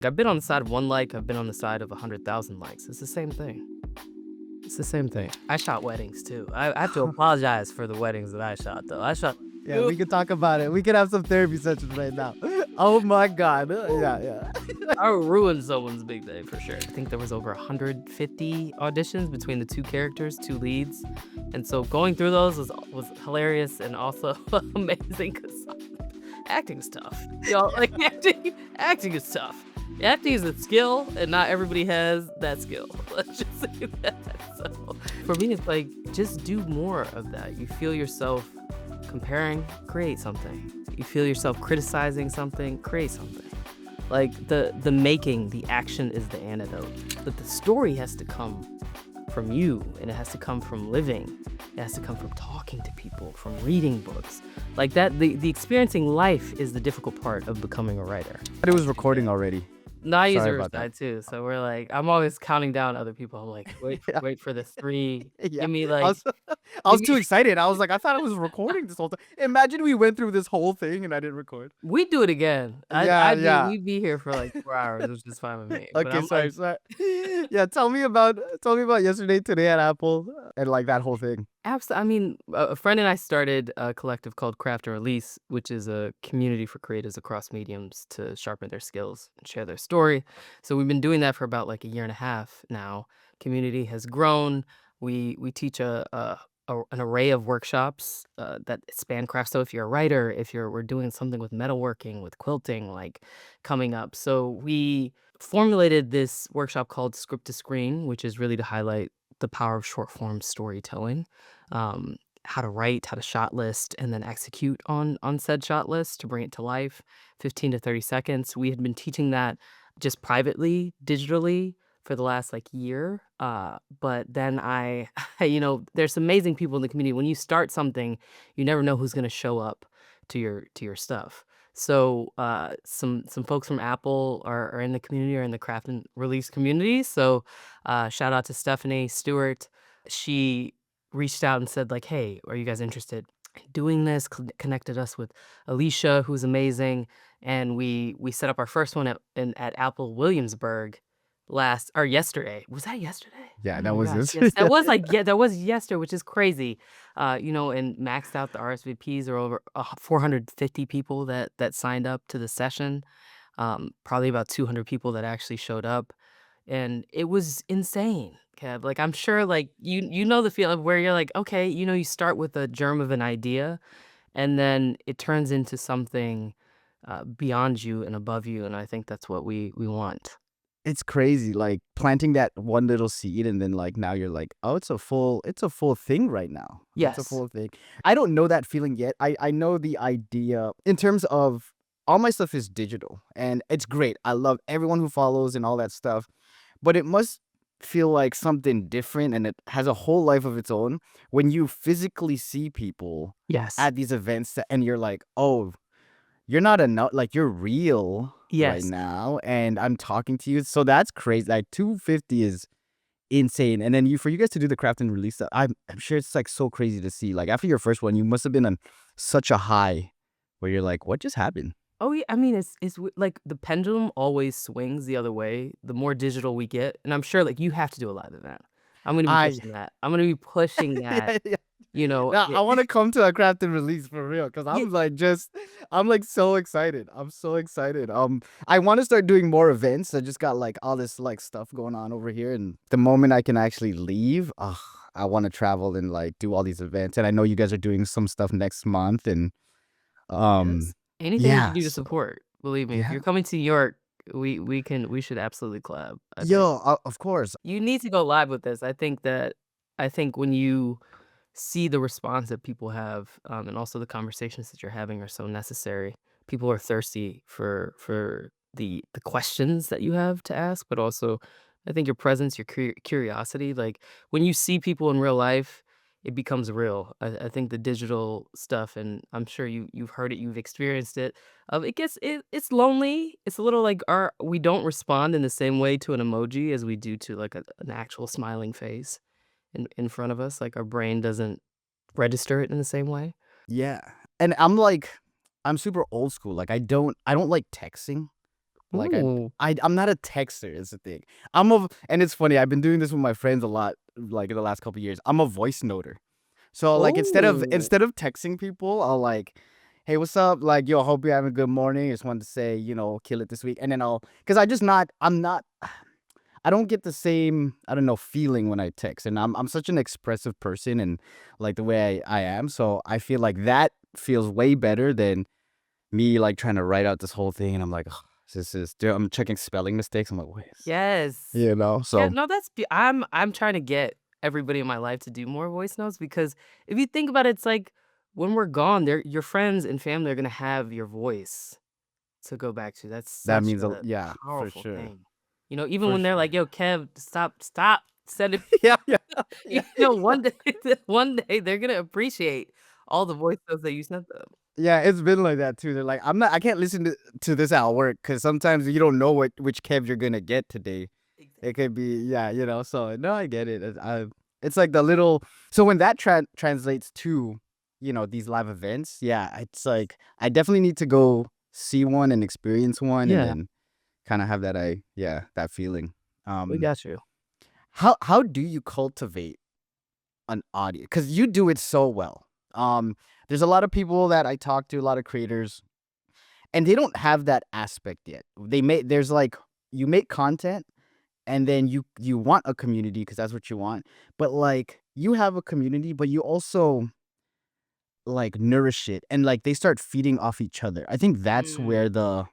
I've been on the side of one like, I've been on the side of 100,000 likes. It's the same thing. It's the same thing. I shot weddings too. I have to apologize for the weddings that I shot though. I shot Yeah, two. we could talk about it. We could have some therapy sessions right now. Oh my God. Yeah, yeah. I ruined someone's big day for sure. I think there was over 150 auditions between the two characters, two leads, and so going through those was hilarious and also amazing because acting is tough. Like acting is tough. Acting is a skill, and not everybody has that skill. Let's just say that. So for me, it's like just do more of that. You feel yourself comparing, create something. You feel yourself criticizing something, create something. Like the making, the action is the antidote. But the story has to come from you, and it has to come from living. It has to come from talking to people, from reading books. Like that, the experiencing life is the difficult part of becoming a writer. But it was recording already. No, I use Sorry the about that. Riverside too. So we're like, I'm always counting down other people. I'm like, Yeah, wait for the three. yeah. Give me I like, was, I give was me. too excited. I was like, I thought I was recording this whole time. Imagine we went through this whole thing and I didn't record. We do it again. Yeah, yeah. We'd be here for like 4 hours, which is fine with me. But Okay, I'm sorry, like, sorry. Yeah, tell me about yesterday, today at Apple, and like that whole thing. I mean, a friend and I started a collective called Craft and Release, which is a community for creatives across mediums to sharpen their skills and share their story. So we've been doing that for about like a year and a half now. Community has grown. We teach an array of workshops that span craft. So if you're a writer, if we're doing something with metalworking, with quilting, like coming up. So we formulated this workshop called Script to Screen, which is really to highlight the power of short form storytelling, how to write, how to shot list, and then execute on said shot list to bring it to life, 15 to 30 seconds. We had been teaching that just privately, digitally for the last like year. But then there's amazing people in the community. When you start something, you never know who's going to show up to your stuff. So some folks from Apple are in the community, or in the craft and release community. So shout out to Stephanie Stewart. She reached out and said like, "Hey, are you guys interested in doing this?" Connected us with Alicia, who's amazing, and we set up our first one at Apple Williamsburg yesterday. Was that yesterday? Yeah, Oh that my was gosh, this. yes, that was like yeah, that was yesterday, which is crazy. And maxed out the RSVPs are over 450 people that signed up to the session. Probably about 200 people that actually showed up, and it was insane, Kev. Like, I'm sure, like, you know the feeling where you're like, okay, you start with a germ of an idea, and then it turns into something beyond you and above you, and I think that's what we want. It's crazy, like planting that one little seed, and then like now you're like, oh, it's a full thing right now. It's a Yes. full thing. I don't know that feeling yet. I know the idea in terms of all my stuff is digital, and it's great. I love everyone who follows and all that stuff, but it must feel like something different, and it has a whole life of its own when you physically see people Yes. at these events, and you're like, oh, you're not like you're real right Yes. now, and I'm talking to you. So that's crazy. Like 250 is insane. And then for you guys to do the craft and release stuff, I'm sure it's like so crazy to see. Like after your first one, you must have been on such a high where you're like, what just happened? Oh, yeah, I mean, like, the pendulum always swings the other way, the more digital we get, and I'm sure, like, you have to do a live event. I'm gonna be I pushing that. I'm gonna be pushing that, yeah, yeah. you know, Now I it want to come to a craft and release for real because yeah. I'm like so excited. I'm so excited. I want to start doing more events. I just got like all this like stuff going on over here, and the moment I can actually leave, I want to travel and like do all these events. And I know you guys are doing some stuff next month, and um, Yes. Anything we can yeah, do to so support, believe me, if yeah, you're coming to New York, we should absolutely collab, I think. yo, of course, You need to go live with this. I think when you see the response that people have, and also the conversations that you're having are so necessary. People are thirsty for the questions that you have to ask, but also I think your presence, your curiosity, like when you see people in real life, it becomes real. I think the digital stuff, and I'm sure you've heard it, you've experienced it. It's lonely. It's a little like our we don't respond in the same way to an emoji as we do to like an actual smiling face in front of us. Like our brain doesn't register it in the same way? yeah. And I'm super old school. Like I don't like texting. Like Ooh. I'm not a texter is the thing. And it's funny, I've been doing this with my friends a lot, like in the last couple of years. I'm a voice noter. So like Oh. instead of texting people, I'll like, hey, what's up? Like, yo, hope you're having a good morning. Just wanted to say, kill it this week. And then because I'm not, I don't get the same, I don't know, feeling when I text. And I'm such an expressive person and like the way I am. So I feel like that feels way better than me like trying to write out this whole thing. And I'm like, "Ugh, dude, I'm checking spelling mistakes. I'm like, wait, Yes. Yeah, so no, I'm trying to get everybody in my life to do more voice notes because if you think about it, it's like when we're gone, they're your friends and family are gonna have your voice to go back to. That's that such means, a yeah, for powerful sure. thing. Even For when they're sure. like, "Yo, Kev, stop, send it." Yeah, yeah, yeah. One day one day they're gonna appreciate all the voice notes that you sent them. Yeah, it's been like that too. They're like, I can't listen to this at work because sometimes you don't know which Kev you're gonna get today. It Exactly. could be, yeah, so no, I get it. It's like the little, so when that translates to, these live events, yeah, it's like, I definitely need to go see one and experience one and Yeah, then kind of have yeah, that feeling. we Um, got you. how do you cultivate an audience? Because you do it so well. There's a lot of people that I talk to, a lot of creators, and they don't have that aspect yet. There's like, you make content and then you want a community because that's what you want. But like, you have a community, but you also like nourish it and like they start feeding off each other. I think that's where Mm, the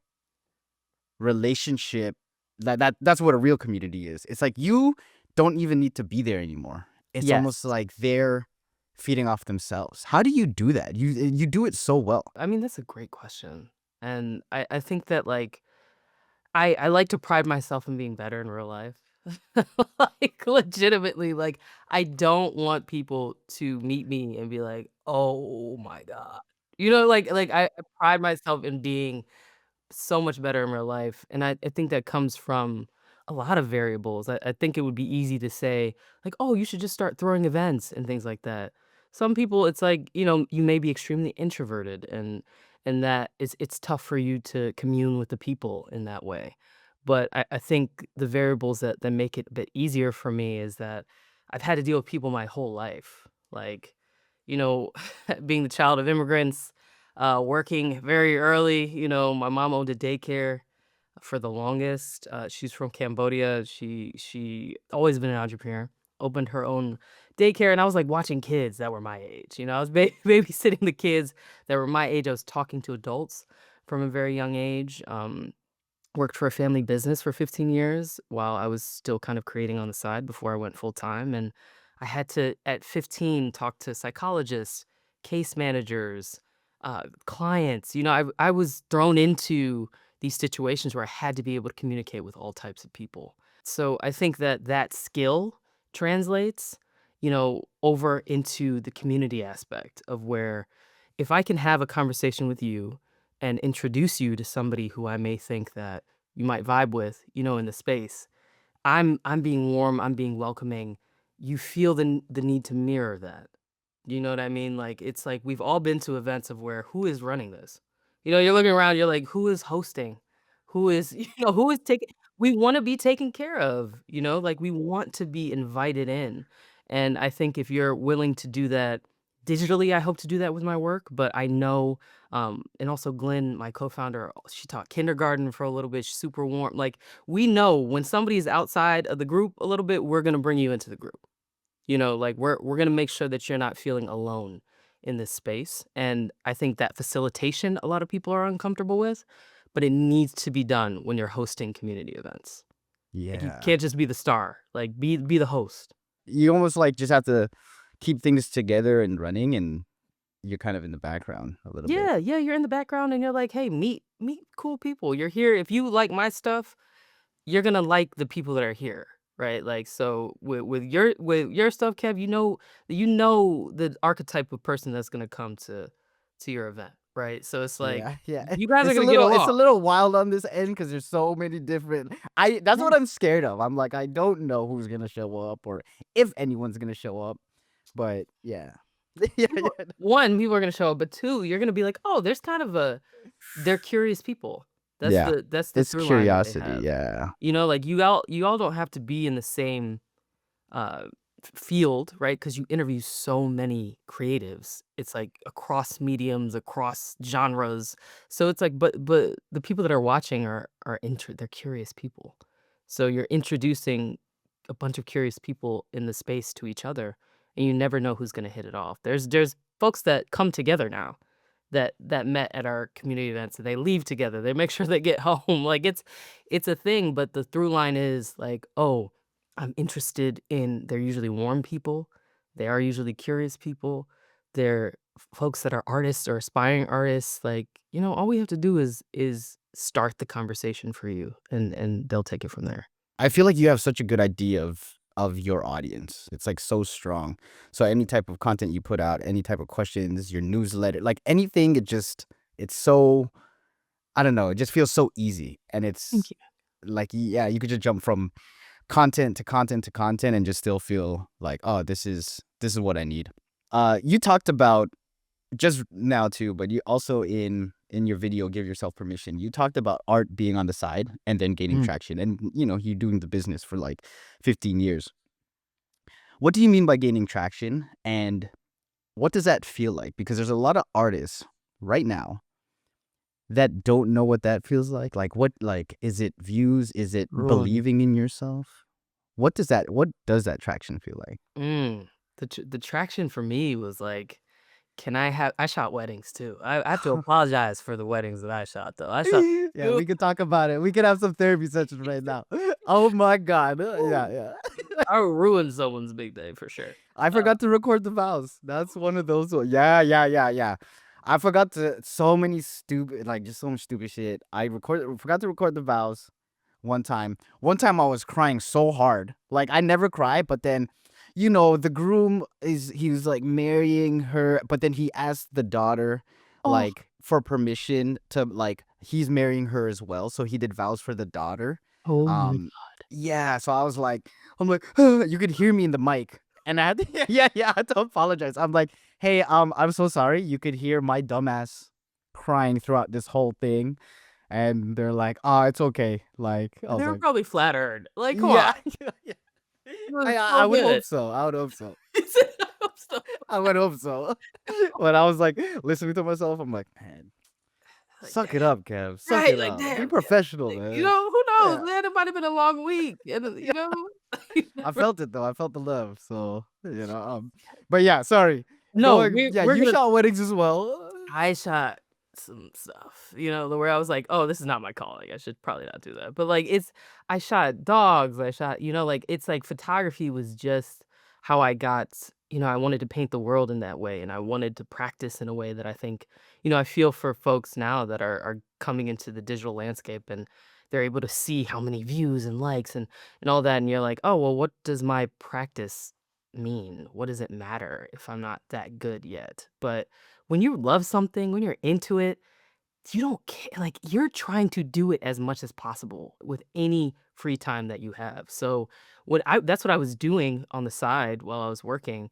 relationship, that's what a real community is. It's like you don't even need to be there anymore. It's almost yes. like they're feeding off themselves. How do you do that? You do it so well. I mean, that's a great question, and I think that, like, I like to pride myself in being better in real life. Like, legitimately, like, I don't want people to meet me and be like, "Oh my god." I pride myself in being so much better in real life, and I think that comes from a lot of variables. I think it would be easy to say, like, "Oh, you should just start throwing events," and things like that. Some people, it's like, you may be extremely introverted and that it's tough for you to commune with the people in that way. But I think the variables that make it a bit easier for me is that I've had to deal with people my whole life. Like, you know, being the child of immigrants, working very early. My mom owned a daycare for the longest. She's from Cambodia. She always been an entrepreneur. Opened her own daycare, and I was like watching kids that were my age. I was babysitting the kids that were my age. I was talking to adults from a very young age. Worked for a family business for 15 years while I was still kind of creating on the side before I went full time. And I had to, at 15, talk to psychologists, case managers, clients. I was thrown into these situations where I had to be able to communicate with all types of people. So I think that skill translates, over into the community aspect of where if I can have a conversation with you and introduce you to somebody who I may think that you might vibe with, in the space. I'm being warm, I'm being welcoming. You feel the need to mirror that. You know what I mean? Like it's like we've all been to events of where who is running this? You're looking around, you're like, who is hosting? Who is, who is taking we want to be taken care of, like we want to be invited in. And I think if you're willing to do that digitally, I hope to do that with my work. But I know, and also Glenn, my co-founder, she taught kindergarten for a little bit. She's super warm. Like we know when somebody's outside of the group a little bit, we're gonna bring you into the group. Like we're gonna make sure that you're not feeling alone in this space. And I think that facilitation a lot of people are uncomfortable with, but it needs to be done when you're hosting community events. Like you Yeah. can't just be the star. Like be the host. You almost like just have to keep things together and running and you're kind of in the background a little bit. Yeah, yeah, you're in the background and you're like, hey, meet cool people. You're here. If you like my stuff, you're gonna like the people that are here, right? Like so with your stuff, Kev, you know the archetype of person that's gonna come to your event, right? So it's like Yeah, yeah. you guys are gonna get It's a along. little wild on this end because there's so many different. I That's Yeah. what I'm scared of. I'm like, I don't know who's gonna show up or if anyone's gonna show up. But yeah, yeah, People yeah. one, people are gonna show up, but two, you're gonna be like, oh, there's kind of they're curious people. Yeah. That's the It's through line that they curiosity, have. yeah. Like, you all don't have to be in the same, uh, field, right? Because you interview so many creatives. It's, like, across mediums, across genres. So it's like but the people that are watching they're curious people. So you're introducing a bunch of curious people in the space to each other, and you never know who's gonna hit it off. There's folks that come together now that met at our community events, and they leave together, they make sure they get home, like, it's a thing, but the through line is like, "Oh, I'm interested in" they're usually warm people, they are usually curious people, they're folks that are artists or aspiring artists, like, all we have to do is start the conversation for you, and they'll take it from there. I feel like you have such a good idea of your audience. It's, like, so strong. So any type of content you put out, any type of questions, your newsletter, like, anything, it's so I don't know, it just feels so easy, and Thank it's you. like, yeah, you could just jump from content to content to content and just still feel like, "Oh, this is what I need." You talked about just now too, but you also in your video, Give Yourself Permission, you talked about art being on the side and then gaining Mhm. traction and, you doing the business for, like, 15 years. What do you mean by gaining traction, and what does that feel like? Because there's a lot of artists right now that don't know what that feels like. Is it views? Is it Ruin. believing in yourself? What does that traction feel like? Mm. The traction for me was like, can I shot weddings too. I have to apologize for the weddings that I shot though. I shot Yeah, two. we could talk about it. We could have some therapy sessions right now. Oh my god. Yeah, yeah. I ruined someone's big day for sure. I Uh, forgot to record the vows. That's one of those yeah, yeah, yeah, yeah. I forgot to so many stupid like, just so much stupid shit. I forgot to record the vows one time. One time I was crying so hard. Like, I never cry, but then, the groom he was, like, marrying her, but then he asked the daughter, oh, like, for permission to, like he's marrying her as well, so he did vows for the daughter. oh my Um, yeah, so I'm like, you could hear me in the mic, and I had to yeah, yeah, I had to apologize. I'm like, "Hey, I'm so sorry." You could hear my dumbass crying throughout this whole thing. And they're like, "Oh, it's okay." Like, I they was were like, probably flattered. Like, come on, "Yeah, yeah, yeah." it was I so would good. hope so. I would hope so. I hope so. I would hope so. But I was like listening to myself. I'm like, man, Like, suck it up, Kev. Suck right, it like, up. Be damn, yeah, professional, like, man. who knows, Yeah, man? It might have been a long week, and, yeah. you I never felt it though. I felt the love. So but yeah, sorry. No, Going. Yeah, we're you gonna shot weddings as well. I shot some stuff, where I was like, "Oh, this is not my calling. I should probably not do that." But, like, I shot dogs, I shot like, it's like photography was just how I got I wanted to paint the world in that way, and I wanted to practice in a way that I think I feel for folks now that are coming into the digital landscape, and they're able to see how many views and likes and all that, and you're like, "Oh, well, what does my practice mean? What does it matter if I'm not that good yet?" But when you love something, when you're into it, you don't care. Like, you're trying to do it as much as possible with any free time that you have. So, that's what I was doing on the side while I was working.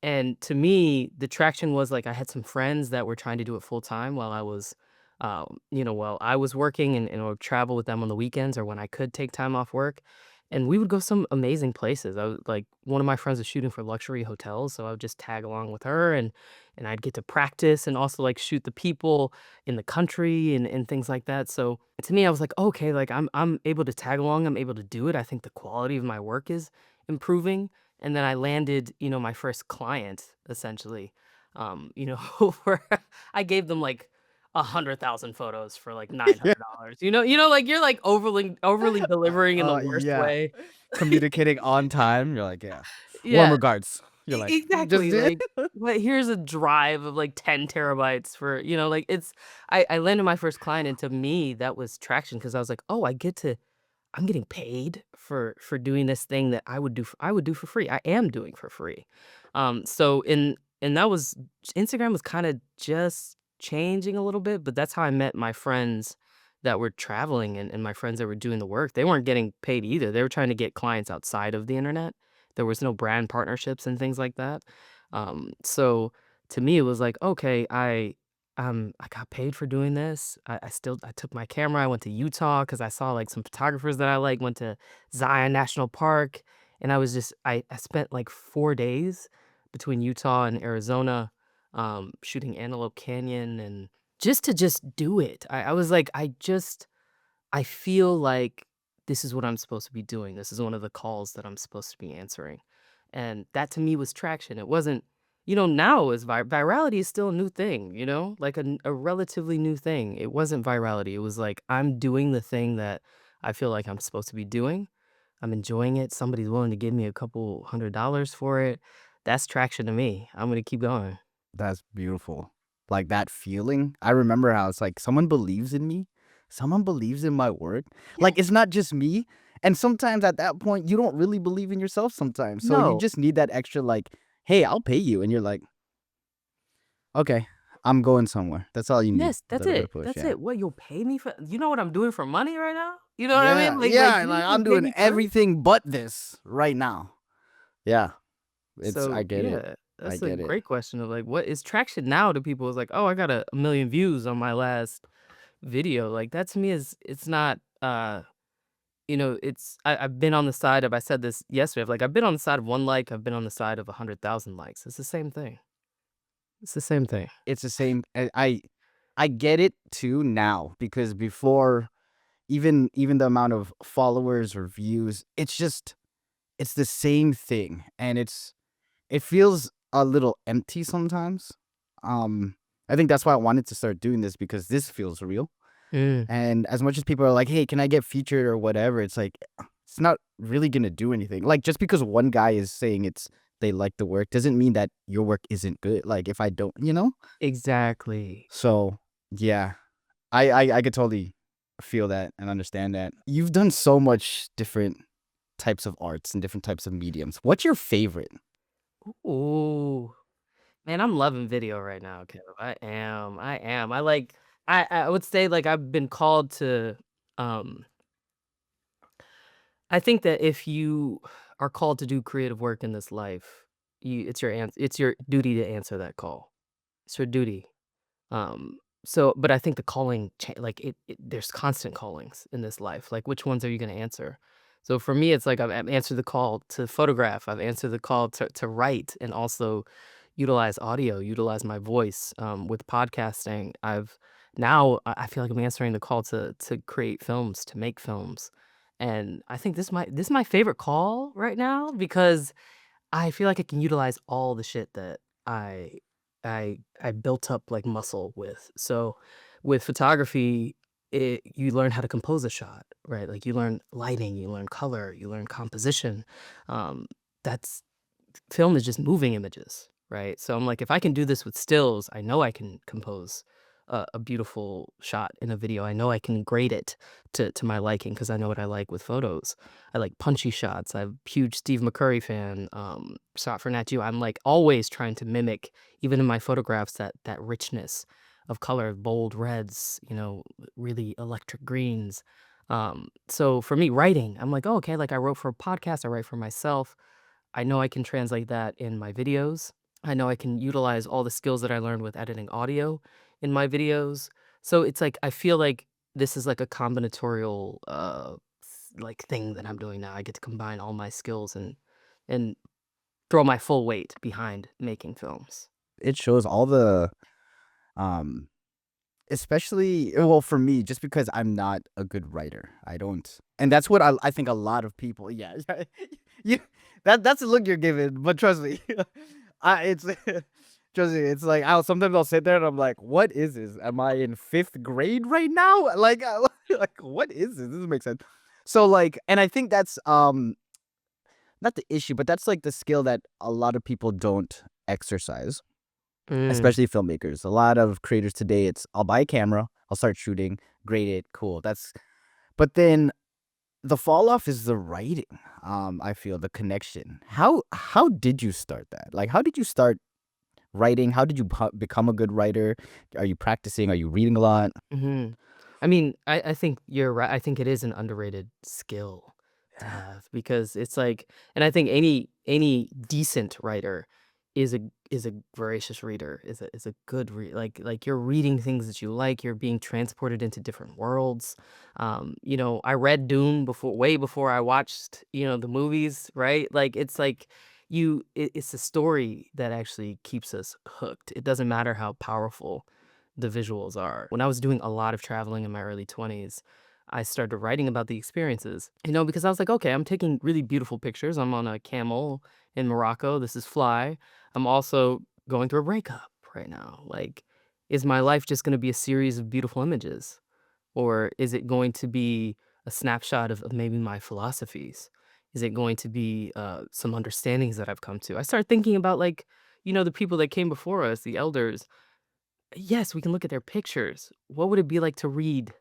And to me, the traction was like I had some friends that were trying to do it full time while I was working and I would travel with them on the weekends or when I could take time off work. And we would go some amazing places. I was like one of my friends was shooting for luxury hotels, so I would just tag along with her and I'd get to practice and also like shoot the people in the country and things like that. So to me, I was like, okay, like I'm able to tag along, I'm able to do it. I think the quality of my work is improving. And then I landed, my first client essentially. Where I gave them like 100,000 photos for like Yeah. $900. Like you're like overly delivering in the worst Yeah. way. Communicating on time. You're like, yeah. Warm Yeah, regards. You're like, just exactly. did. Like, but here's a drive of like 10 terabytes for, like it's I landed my first client and to me that was traction because I was like, oh, I'm getting paid for doing this thing that I would do for free. I am doing for free. So in and that was Instagram was kind of just changing a little bit, but that's how I met my friends that were traveling and my friends that were doing the work. They weren't getting paid either. They were trying to get clients outside of the internet. There was no brand partnerships and things like that. So to me, it was like, okay, I got paid for doing this. I took my camera. I went to Utah because I saw like some photographers that I like. Went to Zion National Park, and I spent like 4 days between Utah and Arizona, shooting Antelope Canyon, and just do it. I was like, I feel like this is what I'm supposed to be doing. This is one of the calls that I'm supposed to be answering. And that to me was traction. It wasn't, now is virality is still a new thing, like a relatively new thing. It wasn't virality. It was like I'm doing the thing that I feel like I'm supposed to be doing. I'm enjoying it. Somebody's willing to give me a couple $100 for it. That's traction to me. I'm going to keep going. That's beautiful. Like that feeling. I remember how it's like someone believes in me, someone believes in my work. Yeah. Like it's not just me. And sometimes at that point, you don't really believe in yourself sometimes. So you No. just need that extra, like, hey, I'll pay you. And you're like, okay, I'm going somewhere. That's all you need. Yes, A that's little bit it. of push. That's Yeah. it. What, you'll pay me for, you know what I'm doing for money right now? You know what I Yeah. mean? Like Yeah. Like you'll I'm pay doing me first. everything but this right now. Yeah. I So get it. yeah, I that's a get it. great question of like what is traction now to people is like, oh, I got a million views on my last video. Like that to me is it's not I've been on the side of I said this yesterday, like I've been on the side of one like, I've been on the side of 100,000 likes. It's the same thing. It's the same thing. It's the same. I get it too now because before even the amount of followers or views, it's the same thing, and it feels a little empty sometimes. Um, I think that's why I wanted to start doing this because this feels real. Mm, And as much as people are like, "Hey, can I get featured or whatever?" It's like it's not really gonna do anything. Like just because one guy is saying they like the work doesn't mean that your work isn't good. Like if I don't, you know? exactly. So yeah, I could totally feel that and understand that. You've done so much different types of arts and different types of mediums. What's your favorite? Ooh. Man, I'm loving video right now, Kev. I am. I would say like I've been called to um I think that if you are called to do creative work in this life, it's your duty to answer that call. It's your duty. But I think the calling like there's constant callings in this life. Like which ones are you going to answer? So for me it's like I've answered the call to photograph, I've answered the call to write and also utilize audio, utilize my voice with podcasting. I feel like I'm answering the call to create films, to make films. And I think this is my favorite call right now because I feel like I can utilize all the shit that I I built up like muscle with. So with photography, you learn how to compose a shot, right? Like you learn lighting, you learn color, you learn composition. Um, that's film is just moving images, right? So I'm like, if I can do this with stills, I know I can compose a beautiful shot in a video. I know I can grade it to my liking because I know what I like with photos. I like punchy shots. I'm a huge Steve McCurry fan. Shot for Nat Geo. I'm like always trying to mimic, even in my photographs, that richness of color, bold reds, really electric greens. So for me, writing, I'm like, oh, okay, like I wrote for a podcast, I write for myself. I know I can translate that in my videos. I know I can utilize all the skills that I learned with editing audio in my videos. So it's like I feel like this is like a combinatorial like thing that I'm doing now. I get to combine all my skills and throw my full weight behind making films. It shows all the um especially well for me just because I'm not a good writer. I don't. And that's what I think a lot of people, yeah. you that's the look you're giving, but trust me. I it's trust me, it's like I'll sit there and I'm like, "What is this? Am I in 5th grade right now?" Like like what is this? This doesn't make sense. So like and I think that's not the issue, but that's like the skill that a lot of people don't exercise, Mm, especially filmmakers. A lot of creators today, it's I'll buy a camera, I'll start shooting, grade it, cool. But then the fall off is the writing. I feel the connection. How did you start that? Like, how did you start writing? How did you become a good writer? Are you practicing? Are you reading a lot? mhm. I mean, I think you're right. I think it is an underrated skill to Yeah. have because it's like, and I think any decent writer is a voracious reader, is a good like you're reading things that you like, you're being transported into different worlds. I read Dune before way before I watched, the movies, right? Like it's like it's a story that actually keeps us hooked. It doesn't matter how powerful the visuals are. When I was doing a lot of traveling in my early 20s, I started writing about the experiences, because I was like, okay, I'm taking really beautiful pictures. I'm on a camel in Morocco. This is Fly. I'm also going through a breakup right now. Like, is my life just going to be a series of beautiful images? Or is it going to be a snapshot of maybe my philosophies? Is it going to be some understandings that I've come to? I started thinking about, like, the people that came before us, the elders. Yes, we can look at their pictures. What would it be like to read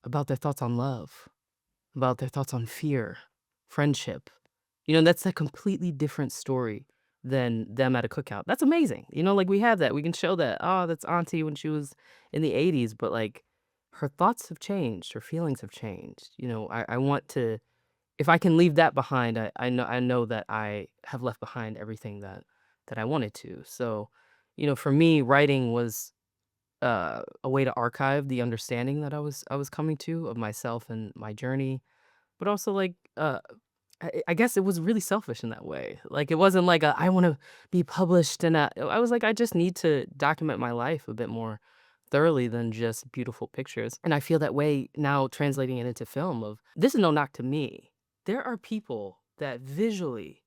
about their thoughts on love, about their thoughts on fear, friendship? That's a completely different story than them at a cookout. That's amazing. Like we have that. We can show that. Oh, that's Auntie when she was in the 80s, but like her thoughts have changed, her feelings have changed. I want to, if I can leave that behind, I know that I have left behind everything that I wanted to. So, for me, writing was a way to archive the understanding that I was coming to of myself and my journey, but also like I guess it was really selfish in that way. Like, it wasn't like I wanna be published, and, I was like, I just need to document my life a bit more thoroughly than just beautiful pictures, and I feel that way now translating it into film of this is no knock to me. There are people that visually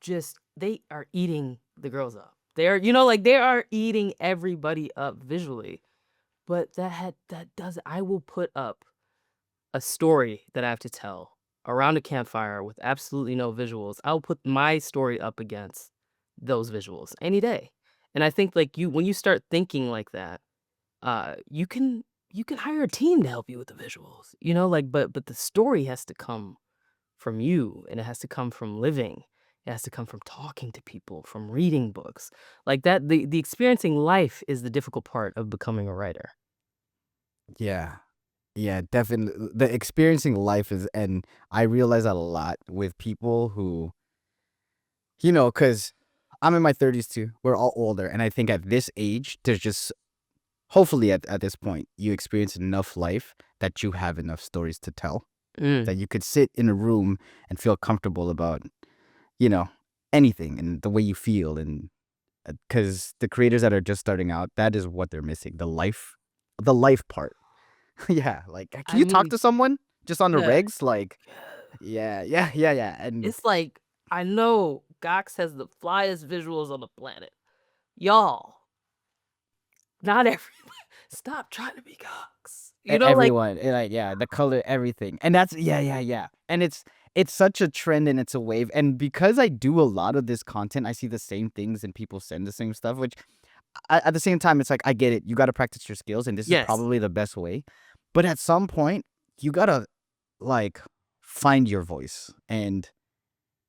just they are eating the girls up. Like, they are eating everybody up visually, but that does I will put up a story that I have to tell around a campfire with absolutely no visuals. I'll put my story up against those visuals any day. And I think like when you start thinking like that, you can hire a team to help you with the visuals. Like but the story has to come from you, and it has to come from living. It has to come from talking to people, from reading books. Like that the experiencing life is the difficult part of becoming a writer. Yeah. Yeah, definitely. The experiencing life is, and I realize that a lot with people who, because I'm in my 30s too. We're all older. And I think at this age, there's just, hopefully at this point, you experience enough life that you have enough stories to tell, that Mm. you could sit in a room and feel comfortable about, you know, anything and the way you feel. And because the creators that are just starting out, that is what they're missing, the life part. Yeah, like, can I you talk mean, to someone just on the yeah. regs? Like, yeah, yeah, yeah, yeah, and It's like, I know Gox has the flyest visuals on the planet. Y'all, not everybody stop trying to be Gox. Like everyone, like, yeah, the color, everything, and that's, yeah, yeah, yeah, and it's such a trend and it's a wave, and because I do a lot of this content, I see the same things and people send the same stuff, which at the same time, it's like I get it. You got to practice your skills, and this is yes. probably the best way. But at some point, you gotta like find your voice, and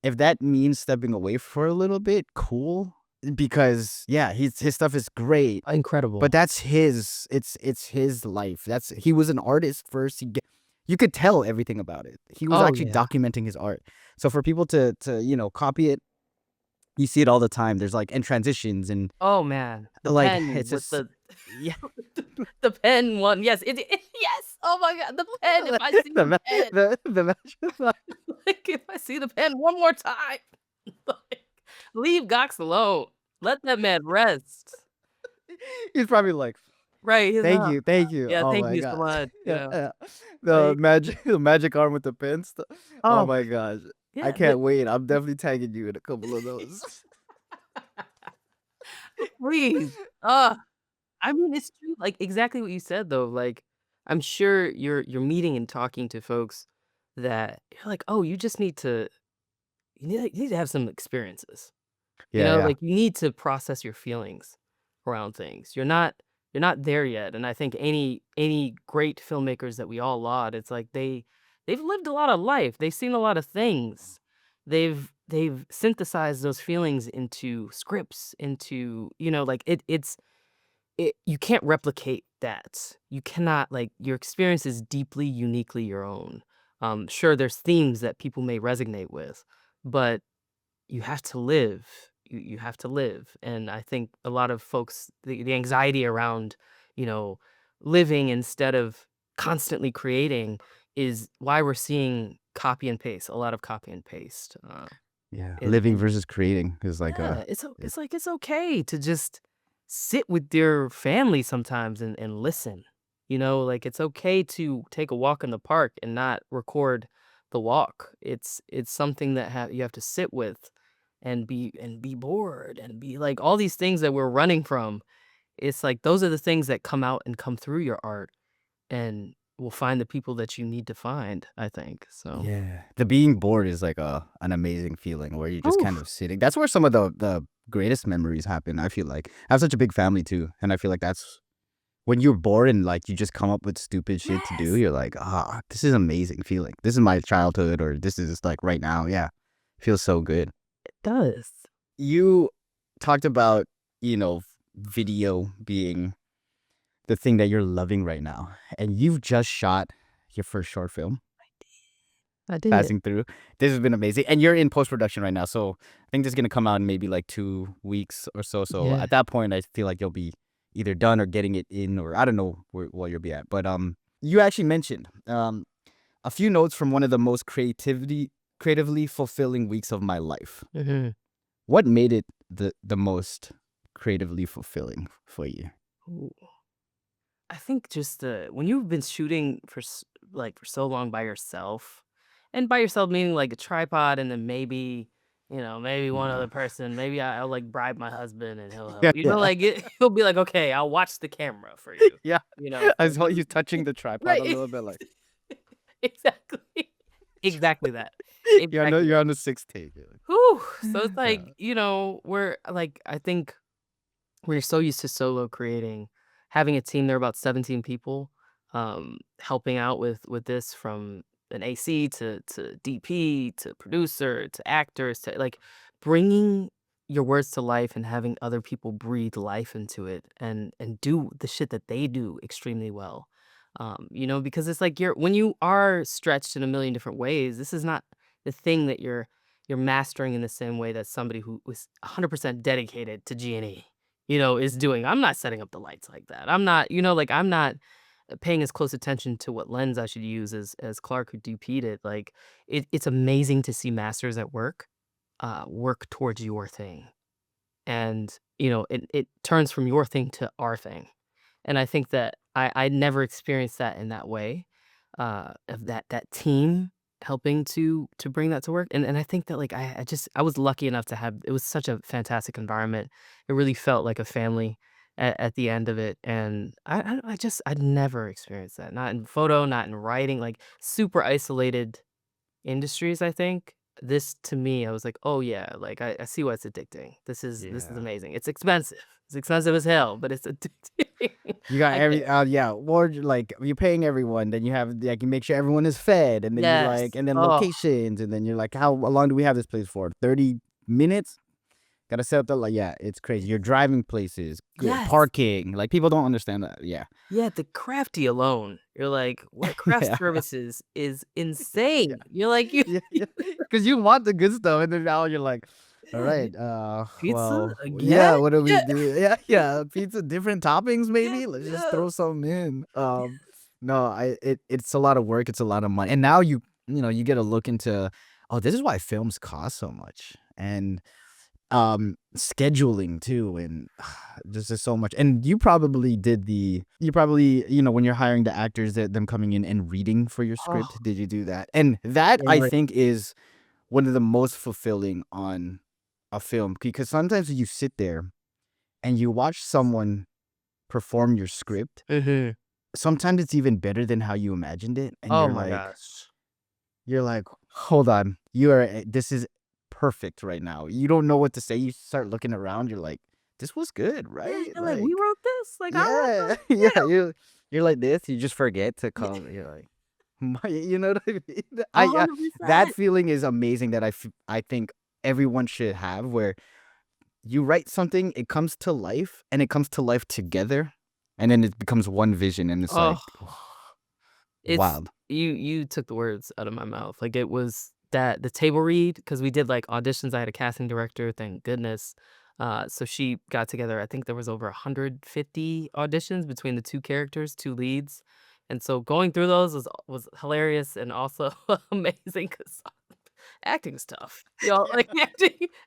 if that means stepping away for a little bit, cool. Because yeah, his stuff is great, but Incredible. that's it's his life. He was an artist first. You could tell everything about it. He was Oh, actually yeah. documenting his art. So for people to copy it, you see it all the time. There's like and transitions and Oh, man. The like pen it's with just the yeah. the pen one. Yes, yes. Oh my god, the pen, if I see the the ma- pen, the match. like, if I see the pen one more time, like, leave Gox alone. Let that man rest. He's probably like, Right, he's thank not. you, thank you. Yeah, Oh thank my you so god. much, Yeah, yeah. yeah. The Like, magic arm with the pen stuff. Oh oh, my gosh. I yeah, can't wait. I'm definitely tagging you in a couple of those. please. I mean, it's true, like, exactly what you said, though, like, I'm sure you're meeting and talking to folks that you're like, "Oh, you just need to you need to have some experiences." Yeah, yeah. Like, you need to process your feelings around things. You're not there yet, and I think any great filmmakers that we all laud, it's like they've lived a lot of life. They've seen a lot of things. They've synthesized those feelings into scripts, into, like you can't replicate that. You cannot like your experience is deeply uniquely your own. Sure there's themes that people may resonate with, but you have to live. you have to live. And I think a lot of folks, the anxiety around, you know, living instead of constantly creating is why we're seeing copy and paste, a lot of copy and paste. Yeah, And, living and versus creating is like yeah, a it's like it's okay to just sit with your family sometimes and listen. You know, like it's okay to take a walk in the park and not record the walk. It's something that you have to sit with and be bored and be like all these things that we're running from. It's like those are the things that come out and come through your art and will find the people that you need to find, I think. So, yeah. The being bored is like an amazing feeling where you're just kind oof, of sitting. That's where some of the greatest memories happen, I feel like. I have such a big family too, and I feel like that's when you're bored and, like, you just come up with stupid shit to do, yes, you're like, "Ah, this is amazing feeling. This is my childhood," or, "This is, like, right now." Yeah. Feels so good. it does. You talked about, you know, video being the thing that you're loving right now, and you've just shot your first short film, I did. Passing Through. This has been amazing, and you're in post-production right now, so I think this is gonna come out in maybe, like, 2 weeks or so, so Yeah. at that point, I feel like you'll be either done or getting it in, or I don't know where you'll be at, but, you actually mentioned, a few notes from one of the most creatively fulfilling weeks of my life. Mhm. What made it the most creatively fulfilling for you? Ooh. I think just when you've been shooting for like for so long by yourself, and by yourself meaning like a tripod, and then maybe maybe one Yeah. other person. Maybe I'll like bribe my husband and he'll help. Yeah, yeah. He'll be like, okay, I'll watch the camera for you. Yeah. I So saw you touching the tripod a right, little bit, like, exactly, exactly that, you're exactly that. on the 6th take, you're Whew. So like it's like we're like I think we're so used to solo creating, having a team, there are about 17 people, helping out with this from an AC to DP to producer to actors to like bringing your words to life and having other people breathe life into it and do the shit that they do extremely well. Because it's like when you are stretched in a million different ways, this is not the thing that you're mastering in the same way that somebody who was 100% dedicated to G&E is doing. I'm not setting up the lights like that. I'm not, like I'm not paying as close attention to what lens I should use as Clark who DP'd it. Like it's amazing to see masters at work, work towards your thing. And it turns from your thing to our thing. And I think that I never experienced that in that way, of that team helping to bring that to work, and I think that, like, I was lucky enough to have it was such a fantastic environment. It really felt like a family at the end of it, and I'd never experienced that, not in photo, not in writing, like, super isolated industries, I think. This to me, I was like, "Oh, yeah, like, I see why it's addicting. This is yeah. amazing. It's expensive. It's expensive as hell, but it's addicting." You got I get every it. yeah, or like, you're paying everyone, then you have like, you make sure everyone is fed, and then you like Yes. and then Oh, locations, and then you're like, "How long do we have this place for? 30 minutes?" Gotta set up the like, yeah, it's crazy. You're driving places, good yes. parking, like, people don't understand that, yeah. Yeah, the crafty alone, you're like, "What craft Yeah. services is Yeah. insane." You're like, "You." Yeah, yeah. Because you want the good stuff, and then now you're like, Yeah, "Alright, pizza well, again? yeah, what do we Yeah. do?" Yeah, yeah, pizza, different toppings Yeah, maybe? Let's just yeah. throw some in. No, it's a lot of work, it's a lot of money, and now you get a look into, "Oh, this is why films cost so much," and, scheduling too, and there's just so much, and you probably, when you're hiring the actors, that them coming in and reading for your Oh, script, did you do that? And that, yeah, I like think, is one of the most fulfilling on a film, because sometimes you sit there and you watch someone perform your script, mhm. sometimes it's even better than how you imagined it, and Oh my gosh. you're like, "Hold on, this is perfect right now." You don't know what to say, you start looking around, you're like, "This was good, Yeah, right?" you're like, "We Like, wrote this?" Like, "I wrote yeah, this?" yeah, Yeah. you're like this, you just forget to Yeah, call, you're like, you know what I mean? That 100%. feeling is amazing that I think everyone should have, where you write something, it comes to life, and it comes to life together, and then it becomes one vision, and it's like, Oh, it's wild. you took the words out of my mouth. Like, it was that the table read, because we did, like, auditions. I had a casting director, thank goodness. So she got together, I think there was over 150 auditions between the 2 characters, 2 leads, and so going through those was hilarious and also amazing 'cause acting is tough. Y'all, Yeah. like,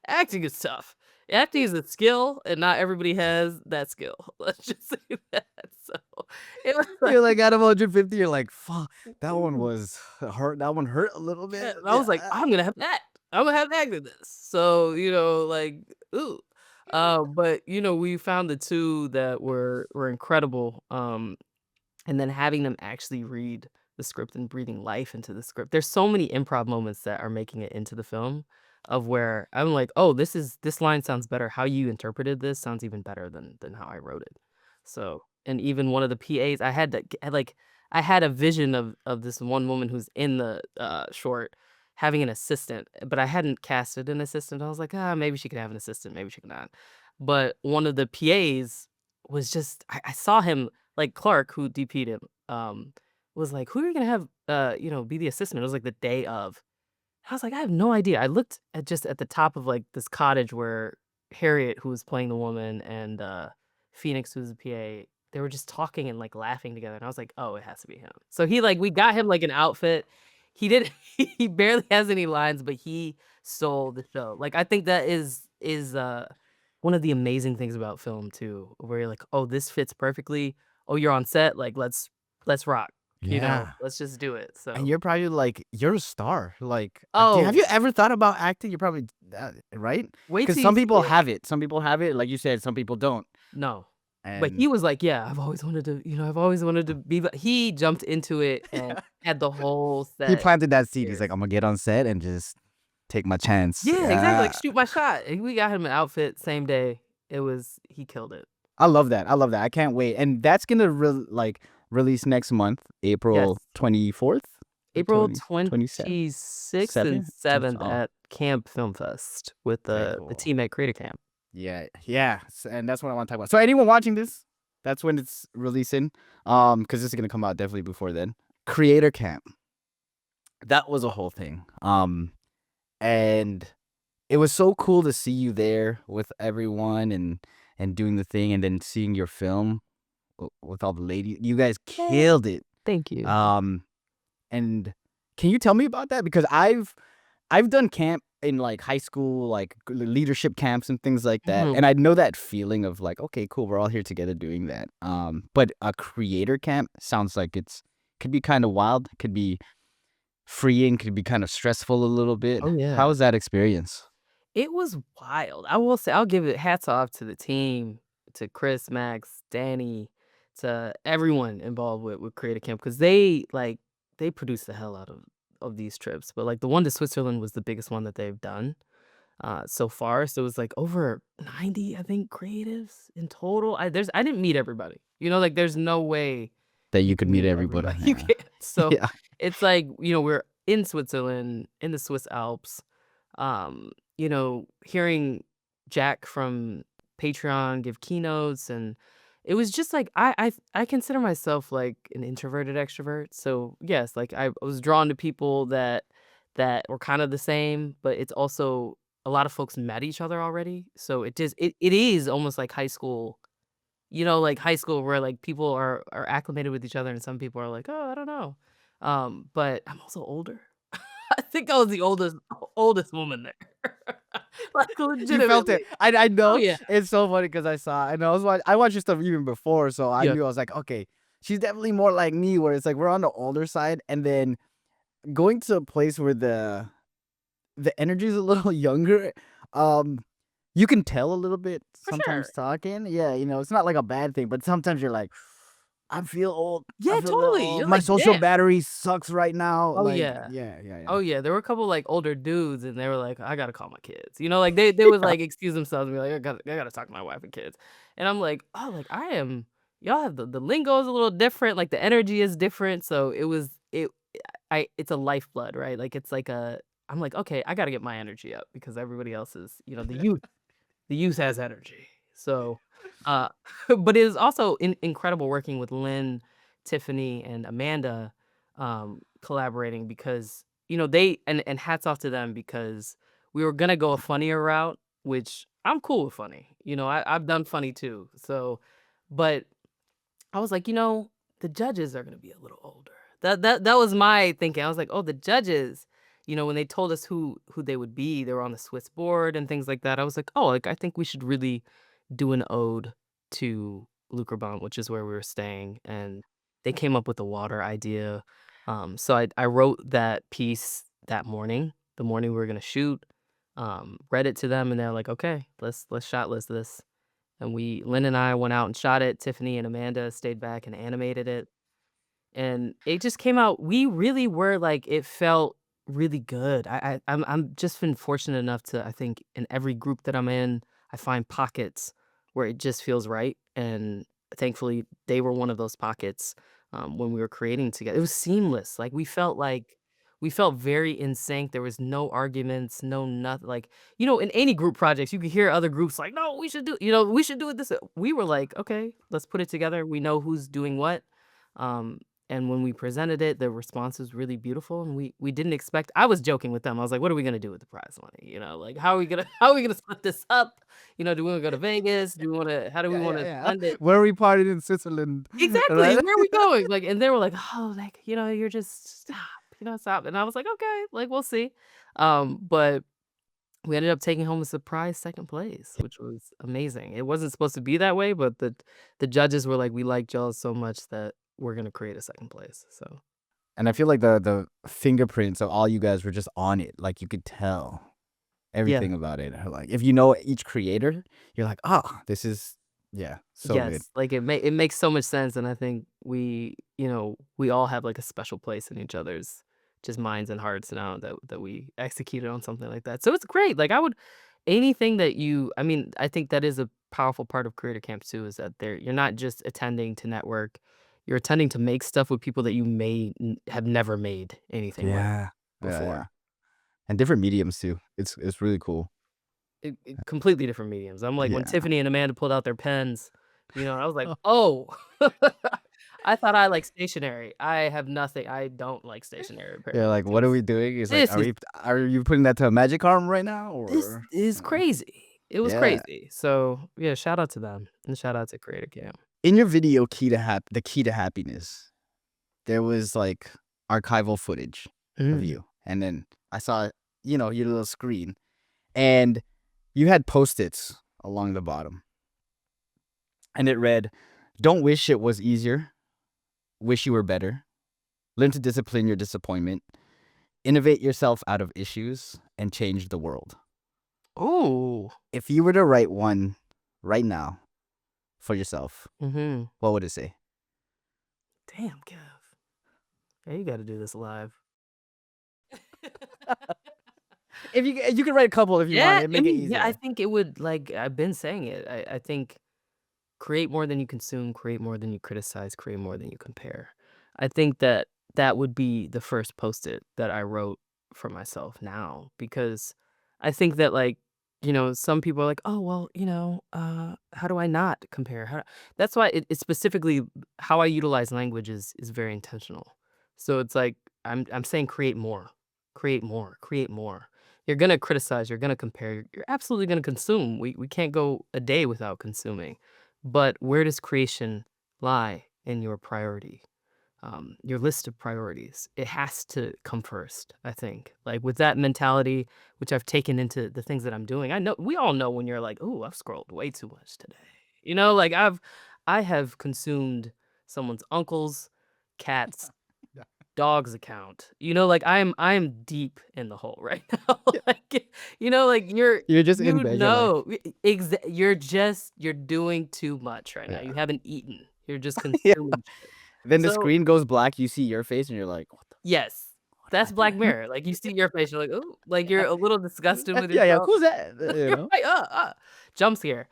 acting is tough. Acting is a skill, and not everybody has that skill. Let's just say that. So, it was like You're like out of 150, you're like, fuck, that one was hurt. That one hurt a little yeah, bit. and I Yeah. was like, "I'm gonna have that. I'm gonna have that in this." So, like, ooh. But, we found the 2 that were incredible, and then having them actually read the script and breathing life into the script. There's so many improv moments that are making it into the film of where I'm like, "Oh, this line sounds better. How you interpreted this sounds even better than how I wrote it." So, and even one of the PAs, I had to g like, I had a vision of this one woman who's in the, short having an assistant, but I hadn't casted an assistant. I was like, "Ah, maybe she could have an assistant, maybe she could not." But one of the PAs was just I saw him like, Clark, who DP'd him, was like, "Who are you gonna have, be the assistant?" It was, like, the day of. I was like, "I have no idea." I looked at the top of, like, this cottage where Harriet, who was playing the woman, and, Phoenix, who was the PA, they were just talking and, like, laughing together, and I was like, "Oh, it has to be him." So he, like we got him, like, an outfit. He did he barely has any lines, but he stole the show. Like, I think that is one of the amazing things about film too, where you're like, "Oh, this fits perfectly. Oh, you're on set, like, let's rock." Yeah. Let's just do it, And so you're probably like, you're a star. Like, have oh, you ever thought about acting? You're probably, right? wait Because till you some see people it. have it. Some people have it. Like you said, some people don't. No. But And he was like, "Yeah, I've always wanted to be," but he jumped into it and yeah. had the whole He set planted that seed. He's like, prepared. I'm gonna get on set and just take my chance. Yeah, exactly, like, Yeah. shoot my shot, and we got him an outfit same day. He killed it. I love that. I love that. I can't wait. And that's gonna release next month, April Yes. 24th or April 27th, 26th and 7th. 7th Oh, at Camp Film Fest with very the cool. team at Creator Camp. Yeah, yeah, and that's what I want to talk about. So anyone watching this, that's when it's releasing. Because this is gonna come out definitely before then. Creator Camp. That was a whole thing. And it was so cool to see you there with everyone and doing the thing, and then seeing your film with all the ladies. You guys Yay. killed it. Thank you. Um, and can you tell me about that? Because I've done camp in, like, high school, like, leadership camps and things like that, Mhm. and I know that feeling of, like, "Okay, cool, we're all here together doing that." But a creator camp sounds like could be kinda wild, could be freeing, could be kinda stressful a little bit. Oh, How yeah. was that experience? It was wild. I will say I'll give it hats off to the team, to Chris, Max, Danny, to everyone involved with Creative Camp because they produce the hell out of these trips. But like the one to Switzerland was the biggest one that they've done so far. So it was like over 90, I think, creatives in total. I didn't meet everybody. Like there's no way That you you could can meet meet everybody, everybody. You yeah. can't. So Yeah. it's like, we're in Switzerland, in the Swiss Alps, hearing Jack from Patreon give keynotes, and it was just like I consider myself like an introverted extrovert. So yes, like I was drawn to people that were kind of the same, but it's also a lot of folks met each other already. So it is almost like high school, like high school where like people are acclimated with each other and some people are like, "Oh, I don't know." But I'm also older. I think I was the oldest woman there. Like, You felt it. legitimately. I Oh, know. yeah. It's so funny because I watched your stuff even before, so I Yeah. knew I was like, "Okay, she's definitely more like me," where it's like we're on the older side, and then going to a place where the energy is a little younger, um, you can tell a little bit For sometimes sure. talking. Yeah, it's not like a bad thing, but sometimes you're like, "I feel old. I Yeah, feel a little totally. old. You're My like, social "Damn." battery sucks right now." Oh, Like, yeah. yeah, yeah, yeah. Oh, yeah. There were a couple, like, older dudes, and they were like, "I gotta call my kids." Like, they would, like, excuse themselves and be like, "I gotta talk to my wife and kids." And I'm like, "Oh, like, I am y'all have the lingo is a little different, like, the energy is different." So it's a lifeblood, right? Like, it's like I'm like, "Okay, I gotta get my energy up because everybody else is," the youth has energy. So, uh, but it is also incredible working with Lynn, Tiffany, and Amanda, collaborating because they and hats off to them because we were gonna go a funnier route, which I'm cool with funny. I've done funny too. So, but I was like, the judges are gonna be a little older. That was my thinking. I was like, oh, the judges, when they told us who they would be, they were on the Swiss board and things like that. I was like, oh, like I think we should really do an ode to Lukerbond, which is where we were staying, and they came up with the water idea. So I wrote that piece that morning, the morning we were gonna shoot. Read it to them, and they're like, okay, let's shot list this. And Lynn and I went out and shot it. Tiffany and Amanda stayed back and animated it. And it just came out we really were like it felt really good. I'm just been fortunate enough to I think in every group that I'm in, I find pockets where it just feels right, and thankfully, they were one of those pockets, when we were creating together. It was seamless, like we felt very in sync, there was no arguments, no nothing. Like, in any group projects, you could hear other groups like, "No, we should do it this." We were like, "Okay, let's put it together, we know who's doing what." Um, and when we presented it, the response was really beautiful, and we didn't expect I was joking with them. I was like, "What are we gonna do with the prize money?" Like, "How are we gonna how are we gonna split this up? Do we wanna go to Vegas? Do we wanna how do we Yeah, yeah, wanna yeah. spend it?" Where we partied in Switzerland, Exactly, right? "Where are we going?" Like, and they were like, "Oh, like, you're just stop." And I was like, "Okay, like, we'll see." But we ended up taking home a surprise 2nd place, which was amazing. It wasn't supposed to be that way, but the judges were like, "We liked y'all so much that we're gonna create a 2nd place." So, And I feel like the fingerprints of all you guys were just on it. Like you could tell yeah. everything about it. Like if you know each creator, you're like, oh, this is yeah, so good. Yes, like, it makes so much sense, and I think we all have, like, a special place in each other's just minds and hearts now that we executed on something like that. So it's great, like, I would anything that I mean, I think that is a powerful part of creator camps too, is that you're not just attending to network, you're attending to make stuff with people that you may n have never made anything with Yeah. Yeah, yeah. before. And different mediums too. It's really cool. Completely different mediums. I'm like, when Yeah. Tiffany and Amanda pulled out their pens, I was like, "Oh." I thought I like stationery. I have nothing I don't like stationery Yeah, apparently, like, what are 'cause we doing? It's like, this is are you putting that to a magic arm right now this or is uh, crazy. It was yeah. crazy. So, yeah, shout out to them, and shout out to Creator Camp. In your video the key to happiness, there was like archival footage of Mm. you. And then I saw, your little screen and you had post-its along the bottom. And it read, "Don't wish it was easier. Wish you were better. Learn to discipline your disappointment. Innovate yourself out of issues and change the world." Ooh. If you were to write one right now for yourself, Mhm. what would it say? Damn, Kev. Yeah, you gotta do this live. If you could write a couple if you want, Yeah, it'd I make it mean, yeah, I easier. think it would like, I've been saying it. I think create more than you consume, create more than you criticize, create more than you compare. I think that that would be the first Post-it that I wrote for myself now because I think that, like, some people are like, "Oh, well, how do I not compare?" That's why it's specifically how I utilize language is very intentional. So it's like I'm saying create more, create more, create more. You're gonna criticize, you're gonna compare, you're absolutely gonna consume. We can't go a day without consuming. But where does creation lie in your priority? Your list of priorities. It has to come first, I think. Like with that mentality, which I've taken into the things that I'm doing. I know we all know when you're like, "Oh, I've scrolled way too much today." Like I have consumed someone's uncle's cat's Yeah. dog's account. Like I'm deep in the hole right now. Yeah. Like, like You're just in bed. You're like, you're doing too much right now. You yeah. haven't eaten. You're just Yeah. consuming shit. Then the So, screen goes black, you see your face, and you're like, yes, what that's happened? Black Mirror. Like you see your face, you're like, "Oh," like you're a little disgusted with Yeah, yeah. yourself. Who's that? You're like, jump scare.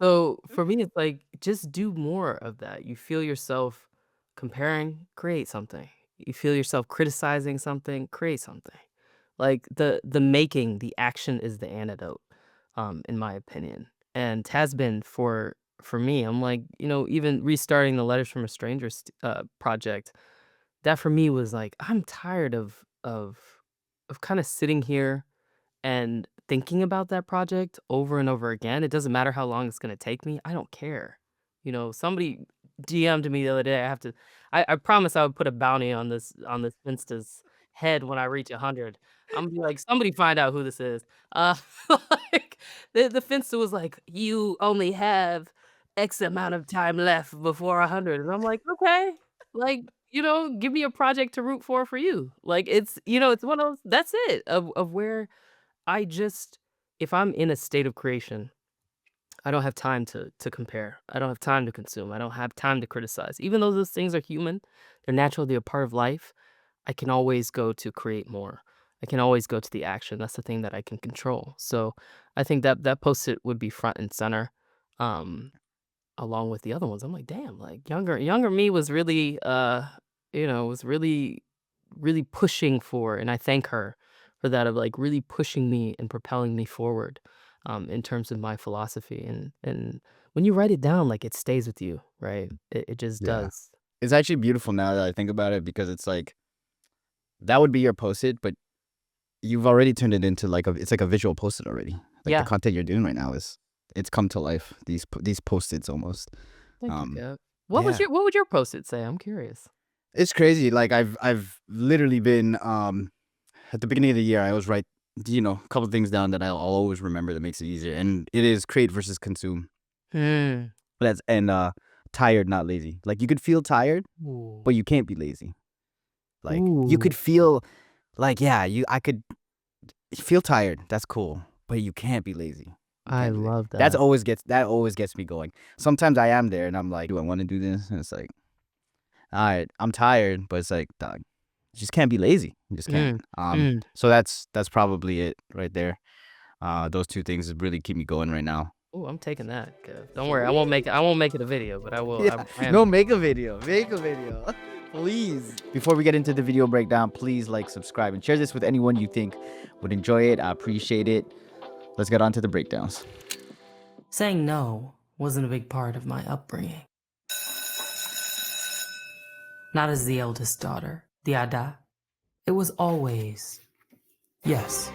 So for me, it's like just do more of that. You feel yourself comparing, create something. You feel yourself criticizing something, create something. Like the making, the action is the antidote, in my opinion, and has been for me. I'm like, even restarting the Letters from a Stranger project. That for me was like, I'm tired of of kind of sitting here and thinking about that project over and over again. It doesn't matter how long it's gonna take me, I don't care. Somebody DM'd me the other day, I promised I would put a bounty on this Finsta's head when I reach 100. Imma be like, "Somebody find out who this is." Uh, like, the Finsta was like, "You only have X amount of time left before 100," and I'm like, "Okay." Like, give me a project to root for you. Like, it's one of those that's it, of where I just if I'm in a state of creation, I don't have time to compare. I don't have time to consume. I don't have time to criticize. Even though those things are human, they're natural, they're a part of life, I can always go to create more. I can always go to the action. That's the thing that I can control. So I think that Post-it would be front and center. Um Along with the other ones, I'm like, "Damn," like, younger me was really, was really, really pushing for and I thank her for that of, like, really pushing me and propelling me forward, in terms of my philosophy, and when you write it down, like, it stays with you, right? It just Yeah. does. It's actually beautiful now that I think about it because it's like that would be your Post-it, but you've already turned it into like it's like a visual Post-it already. Like the Yeah. content you're doing right now it's come to life. These Post-its almost. Thank you, Um, Kev. yeah. What would your Post-it say? I'm curious. It's crazy. Like I've literally been at the beginning of the year I always write, a couple things down that I'll always remember that makes it easier. And it is create versus consume. Hmm. That's and tired, not lazy. Like you could feel tired, Ooh. but you can't be lazy. Like you Ooh. could feel like, yeah, I could feel tired. That's cool. But you can't be lazy. You I can't be lazy. love that. That always gets me going. Sometimes I am there and I'm like, do I want to do this? And it's like, all right, I'm tired, but it's like, dog, you just can't be lazy. You just can't. Mm. Mm. So that's probably it right there. Those two things really keep me going right now. Ooh, I'm taking that, Kev. Don't worry, Sweet. I won't make it a video, but I will Yeah. I am No, taking make a video. Make a video. Please. Before we get into the video breakdown, please like, subscribe, and share this with anyone you think would enjoy it. I appreciate it. Let's get on to the breakdowns. saying no wasn't a big part of my upbringing. Not as the eldest daughter, the Ada. It was always yes.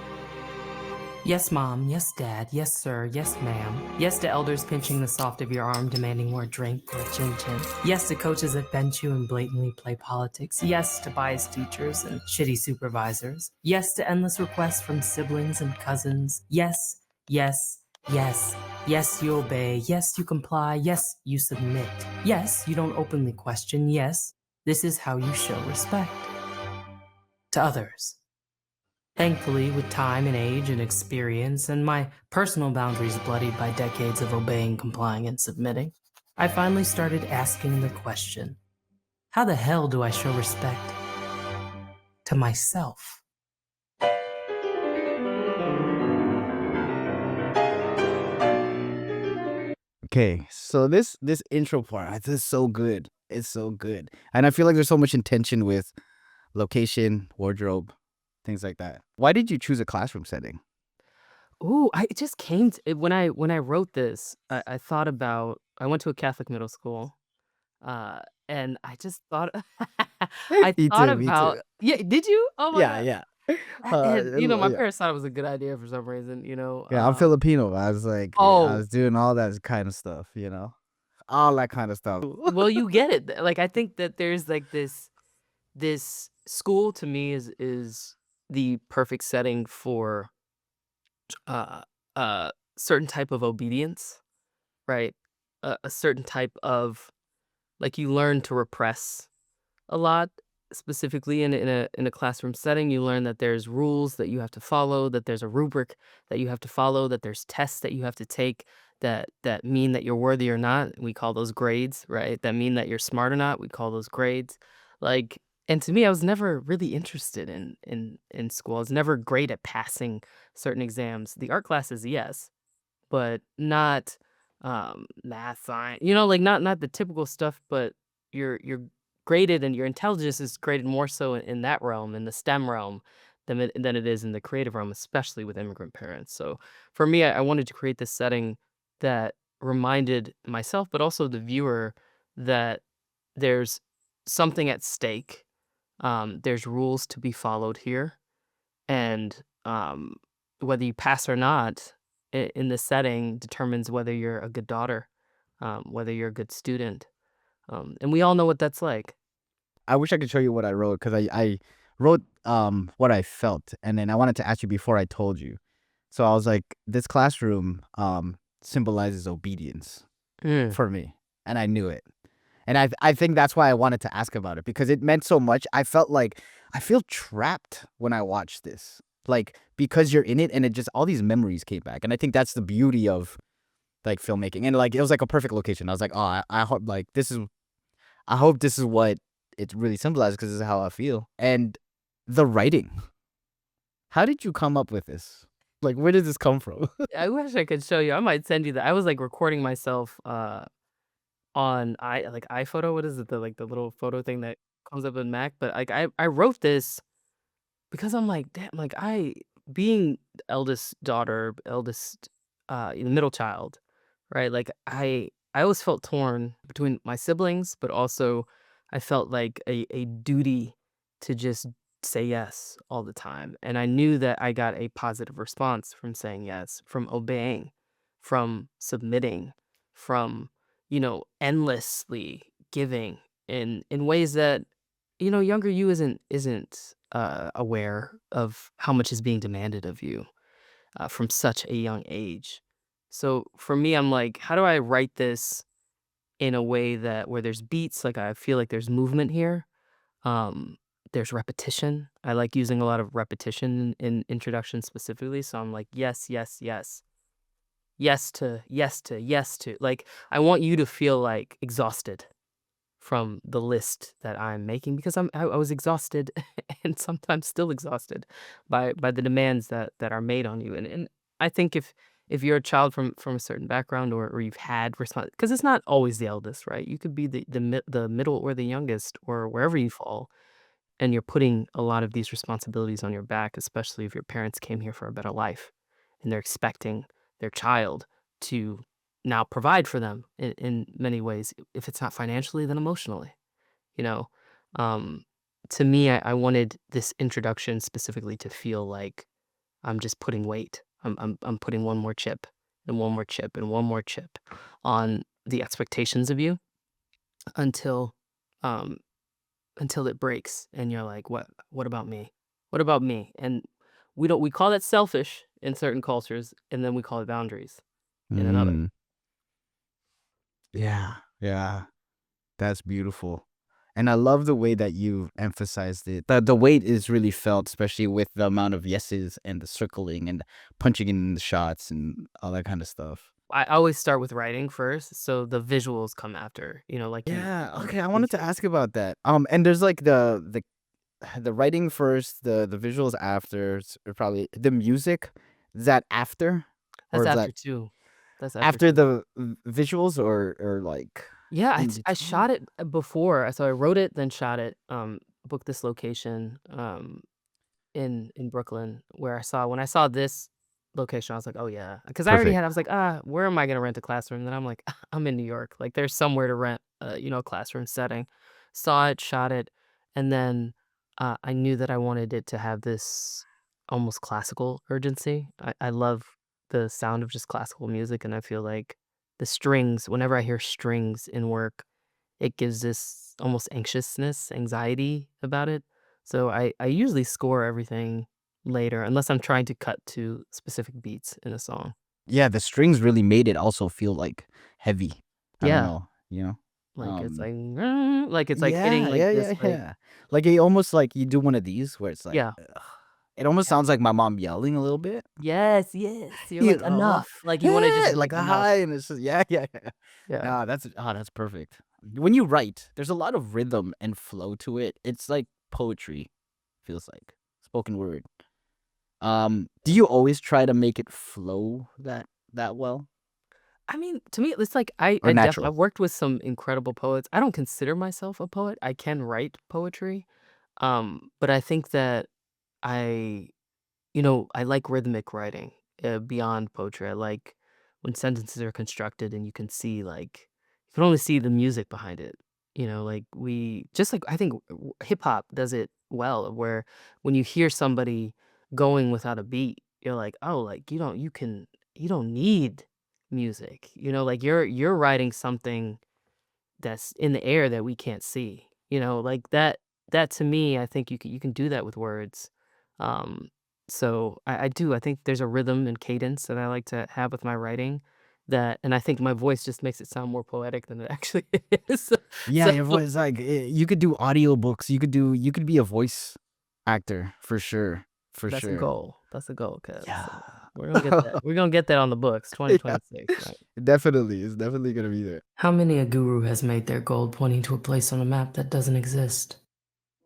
Yes, Mom. Yes, Dad. Yes, sir. Yes, ma'am. Yes to elders pinching the soft of your arm, demanding more drink or chin chin. Yes to coaches that bench you and blatantly play politics. Yes to biased teachers and shitty supervisors. Yes to endless requests from siblings and cousins. Yes, yes, yes. Yes, you obey. Yes, you comply. Yes, you submit. Yes, you don't openly question. Yes, this is how you show respect to others. Thankfully, with time and age and experience, and my personal boundaries bloodied by decades of obeying, complying, and submitting, I finally started asking the question, how the hell do I show respect to myself? Okay, so this intro part, this is so good. It's so good, and I feel like there's so much intention with location, wardrobe, things like that. Why did you choose a classroom setting? Ooh, it just came to it when I wrote this, I thought about I went to a Catholic middle school, uh, and I just thought I Me thought too. Me too. about yeah, did you? Oh my Yeah, god. yeah. And, my Yeah. parents thought it was a good idea for some reason, Yeah, I'm Filipino. I was like, I Oh, was doing all that kind of stuff, all that kind of stuff. well, you get it. Like, I think that there's, like, this school to me is the perfect setting for, uh, certain type of obedience, right? A certain type of like, you learn to repress a lot, specifically in a classroom setting. You learn that there's rules that you have to follow, that there's a rubric that you have to follow, that there's tests that you have to take that mean that you're worthy or not. We call those grades, right? That mean that you're smart or not. We call those grades. Like, and to me, I was never really interested in school. I was never great at passing certain exams. The art classes, yes, but not, math, science, like, not the typical stuff, but you're graded and your intelligence is graded more so in that realm, in the STEM realm, than it is in the creative realm, especially with immigrant parents. So, for me, I wanted to create this setting that reminded myself, but also the viewer, that there's something at stake, There's rules to be followed here, and whether you pass or not in this setting determines whether you're a good daughter, whether you're a good student, and we all know what that's like. I wish I could show you what I wrote, 'cause I wrote, what I felt, and then I wanted to ask you before I told you. So I was like, "This classroom, symbolizes obedience Mm. for me," and I knew it. And I think that's why I wanted to ask about it, because it meant so much. I felt like I feel trapped when I watch this, like, because you're in it, and it just all these memories came back, and I think that's the beauty of, like, filmmaking, and, like, it was, like, a perfect location. I was like, "Oh, I hope, like, I hope this is what it really symbolizes, because this is how I feel." And the writing, how did you come up with this? Like, where did this come from? I wish I could show you. I might send you that. I was like recording myself on iPhoto. What is it? The little photo thing that comes up in Mac. But like I wrote this because I'm like, damn, like being the eldest daughter, eldest middle child, right? Like I always felt torn between my siblings, but also I felt like a duty to just say yes all the time. And I knew that I got a positive response from saying yes, from obeying, from submitting, from, endlessly giving in ways that, younger you isn't aware of how much is being demanded of you from such a young age. So for me, I'm like, how do I write this in a way that where there's beats, like I feel like there's movement here. Um, there's repetition. I like using a lot of repetition in introduction specifically. So I'm like, yes, yes, yes. Yes to yes to yes to. Like I want you to feel like exhausted from the list that I'm making because I was exhausted and sometimes still exhausted by the demands that are made on you. And I think if you're a child from a certain background or you've had response because it's not always the eldest, right? You could be the middle or the youngest or wherever you fall, and you're putting a lot of these responsibilities on your back, especially if your parents came here for a better life and they're expecting their child to now provide for them in many ways. If it's not financially, then emotionally, you know? Um, to me, I wanted this introduction specifically to feel like I'm just putting weight. I'm putting one more chip and one more chip and one more chip on the expectations of you until um until it breaks and you're like, what about me? What about me? And we call that selfish in certain cultures, and then we call it boundaries in another. Mm, yeah, yeah. That's beautiful. And I love the way that you emphasized it. The weight is really felt, especially with the amount of yeses and the circling and punching in the shots and all that kind of stuff. I always start with writing first, so the visuals come after, like Yeah, you okay, I you wanted to said. ask about that. And there's like the writing first, the visuals after, or probably the music. Is that after, or That's is that after 2. That's after after 2. the visuals, or like Yeah, in I between? shot it before, so I wrote it, then shot it, booked this location, in Brooklyn where I saw when I saw this location, I was like, "Oh, yeah," because Perfect. I was like, where am I gonna rent a classroom?" And then I'm like, "I'm in New York, like, there's somewhere to rent, a classroom setting." Saw it, shot it, and then, I knew that I wanted it to have this almost classical urgency. I love the sound of just classical music, and I feel like the strings whenever I hear strings in work, it gives this almost anxiousness, anxiety about it. So I usually score everything later unless I'm trying to cut to specific beats in a song. Yeah, the strings really made it also feel, like, heavy. I don't Yeah, know, you know? like it's Um, like it's like hitting yeah, like yeah, this yeah, like yeah. Like, it almost like you do one of these where it's like, yeah. ugh. It almost Yeah. sounds like my mom yelling a little bit, Yes, yes. You're you like know? enough. Like you want to just be Like like a enough. high, and it's just yeah, yeah, yeah. Yeah. Nah, that's perfect. When you write, there's a lot of rhythm and flow to it. It's like poetry, feels like, spoken word. Do you always try to make it flow that well I mean, to me, it's like or I've natural? worked with some incredible poets. I don't consider myself a poet. I can write poetry. But I think that I I like rhythmic writing, beyond poetry. I like when sentences are constructed and you can only see the music behind it. Like we just like I think hip hop does it well, where when you hear somebody going without a beat, you're like, oh, like you don't need music. Like you're writing something that's in the air that we can't see. Like that to me, I think you can do that with words. Um, so I do. I think there's a rhythm and cadence that I like to have with my writing and I think my voice just makes it sound more poetic than it actually is. Yeah, So your voice like you could do audiobooks. You could be a voice actor for sure. For that's a sure. goal. That's a goal, cuz Yeah. we're gonna get that. We're gonna get that on the books, Yeah. 2026, right? Definitely. It's definitely gonna be there. How many a guru has made their goal pointing to a place on a map that doesn't exist?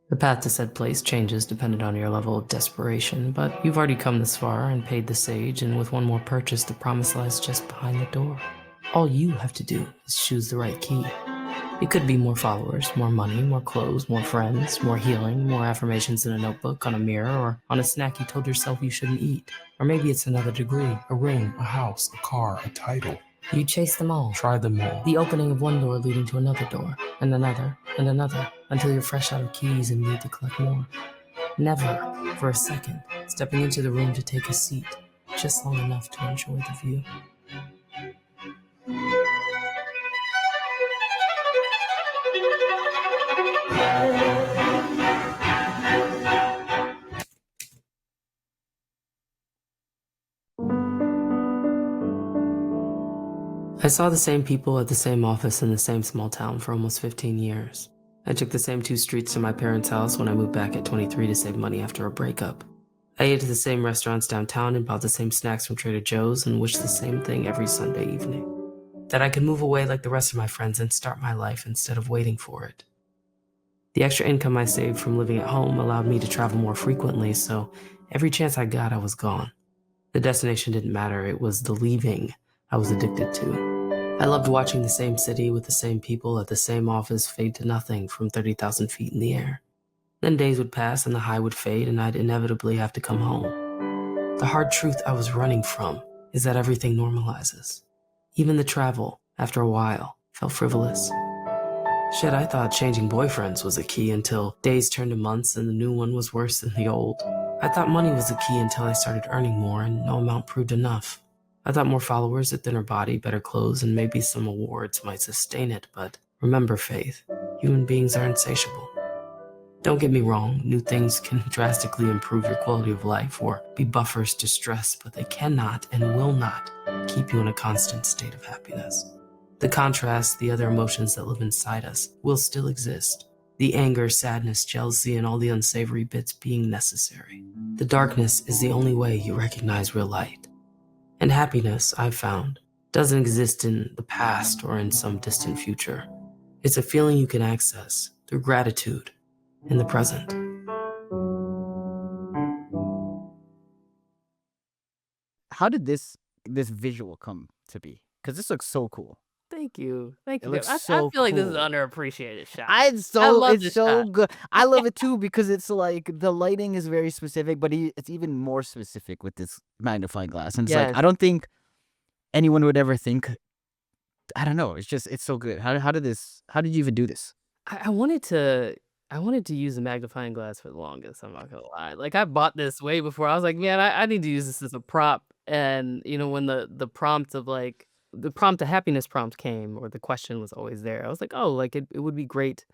The path to said place changes depending on your level of desperation, but you've already come this far and paid the sage, and with one more purchase, the promise lies just behind the door. All you have to do is choose the right key. It could be more followers, more money, more clothes, more friends, more healing, more affirmations in a notebook, on a mirror, or on a snack you told yourself you shouldn't eat. Or maybe it's another degree, a ring, a house, a car, a title. You chase them all. Try them all. The opening of one door leading to another door, and another, until you're fresh out of keys and need to collect more. Never, for a second, stepping into the room to take a seat, just long enough to enjoy the view. I saw the same people at the same office in the same small town for almost 15 years. I took the same 2 streets to my parents' house when I moved back at 23 to save money after a breakup. I ate at the same restaurants downtown and bought the same snacks from Trader Joe's and wished the same thing every Sunday evening. That I could move away like the rest of my friends and start my life instead of waiting for it. The extra income I saved from living at home allowed me to travel more frequently, so every chance I got, I was gone. The destination didn't matter, it was the leaving I was addicted to. I loved watching the same city with the same people at the same office fade to nothing from 30,000 feet in the air. Then days would pass and the high would fade and I'd inevitably have to come home. The hard truth I was running from is that everything normalizes. Even the travel, after a while, felt frivolous. Shit, I thought changing boyfriends was a key until days turned to months and the new one was worse than the old. I thought money was the key until I started earning more and no amount proved enough. I thought more followers, a thinner body, better clothes, and maybe some awards might sustain it, but remember, Faith, human beings are insatiable. Don't get me wrong, new things can drastically improve your quality of life or be buffers to stress, but they cannot and will not keep you in a constant state of happiness. The contrast, the other emotions that live inside us, will still exist. The anger, sadness, jealousy, and all the unsavory bits being necessary. The darkness is the only way you recognize real light. And happiness, I've found, doesn't exist in the past or in some distant future. It's a feeling you can access through gratitude in the present. How did this visual come to be? Because this looks so cool. Thank you. Thank It you. looks I so feel like this is cool. an underappreciated shot. I it's I so love it's this so shot. good. I love it too because it's like the lighting is very specific, but it's even more specific with this magnifying glass. And it's like Yes. I don't think anyone would ever think. I don't know. It's so good. How did you even do this? I wanted to use a magnifying glass for the longest, I'm not gonna lie. Like, I bought this way before. I was like, "Man, I need to use this as a prop." And, when the prompt, the happiness prompt came, or the question was always there, I was like, "Oh, like, it would be great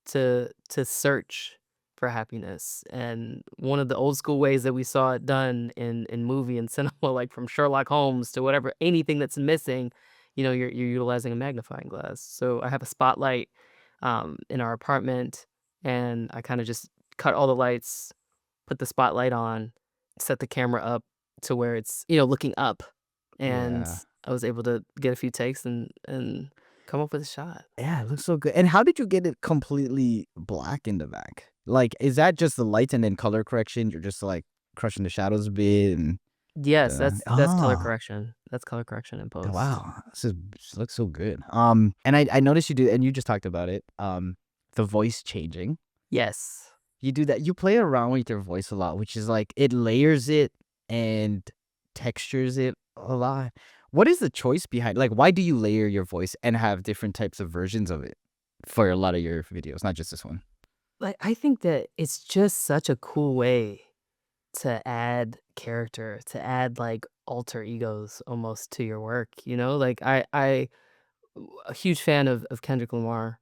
to search for happiness." And one of the old school ways that we saw it done in movie and cinema, like, from Sherlock Holmes to whatever anything that's missing, you're utilizing a magnifying glass. So I have a spotlight in our apartment, and I kind of just cut all the lights, put the spotlight on, set the camera up to where it's looking up, and Yeah. I was able to get a few takes and come up with a shot. Yeah, it looks so good. And how did you get it completely black in the back? Like, is that just the lights and then color correction? You're just like crushing the shadows a bit and Yes, the that's color correction. That's color correction in post. wow, this looks so good. And I noticed you do, and you just talked about it. The voice changing. Yes. You do that. You play around with your voice a lot, which is like it layers it and textures it a lot. What is the choice behind? Like, why do you layer your voice and have different types of versions of it? for a lot of your videos, not just this one. Like, I think that it's just such a cool way to add character, to add, like, alter egos almost to your work, you know? Like, I a huge fan of Kendrick Lamar,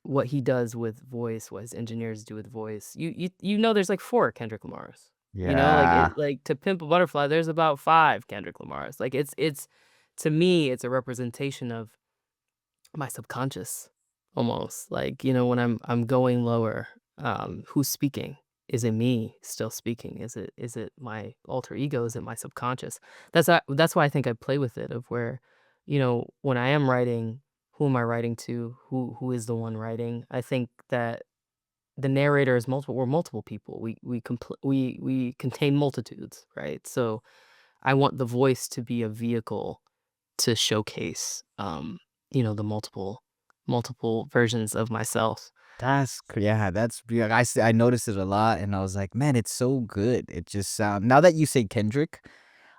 what he does with voice, what his engineers do with voice. You know there's, like, 4 Kendrick Lamars, you know? Like, Yeah. To Pimp a Butterfly, there's about 5 Kendrick Lamars. Like, it's to me, it's a representation of my subconscious almost. Like, when I'm going lower, who's speaking? Is it me still speaking? Is it my alter ego? Is it my subconscious? That's why I think I play with it of where, when I am writing, who am I writing to? Who is the one writing? I think that the narrator is multiple. We're multiple people. We contain multitudes, right? So I want the voice to be a vehicle to showcase, the multiple versions of myself. Yeah, yeah, I noticed it a lot, and I was like, "Man, it's so good." It just sound now that you say Kendrick,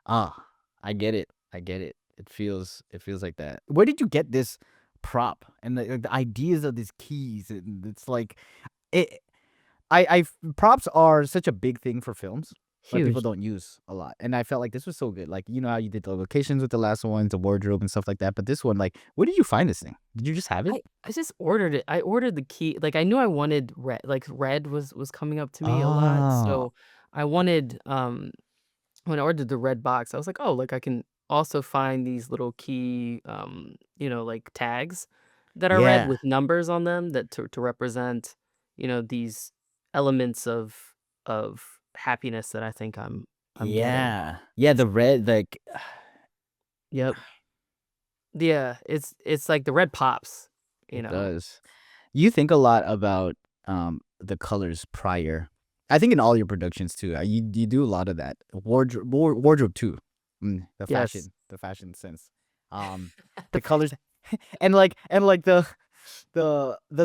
ah, I get it. I get it. It feels like that. Where did you get this prop and the ideas of these keys? And it's like it. I props are such a big thing for films, but people Huge. don't use a lot. And I felt like this was so good. Like you know how you did the locations with the last one, the wardrobe and stuff like that. But this one, like, where did you find this thing? Did you just have it? I just ordered it. I ordered the key, like, I knew I wanted red, like, red was coming up to me a lot, Oh, so I wanted, when I ordered the red box, I was like, "Oh, like, I can also find these little key, like, tags that are red yeah. with numbers on them that to represent, these elements of happiness that I think I'm getting." Yeah. Yeah, the red, like Yep. Yeah, it's like the red pops, you it know? does. You think a lot about, the colors prior. I think in all your productions too, you do a lot of that. Wardrobe too. Yes. The fashion sense. The colors and the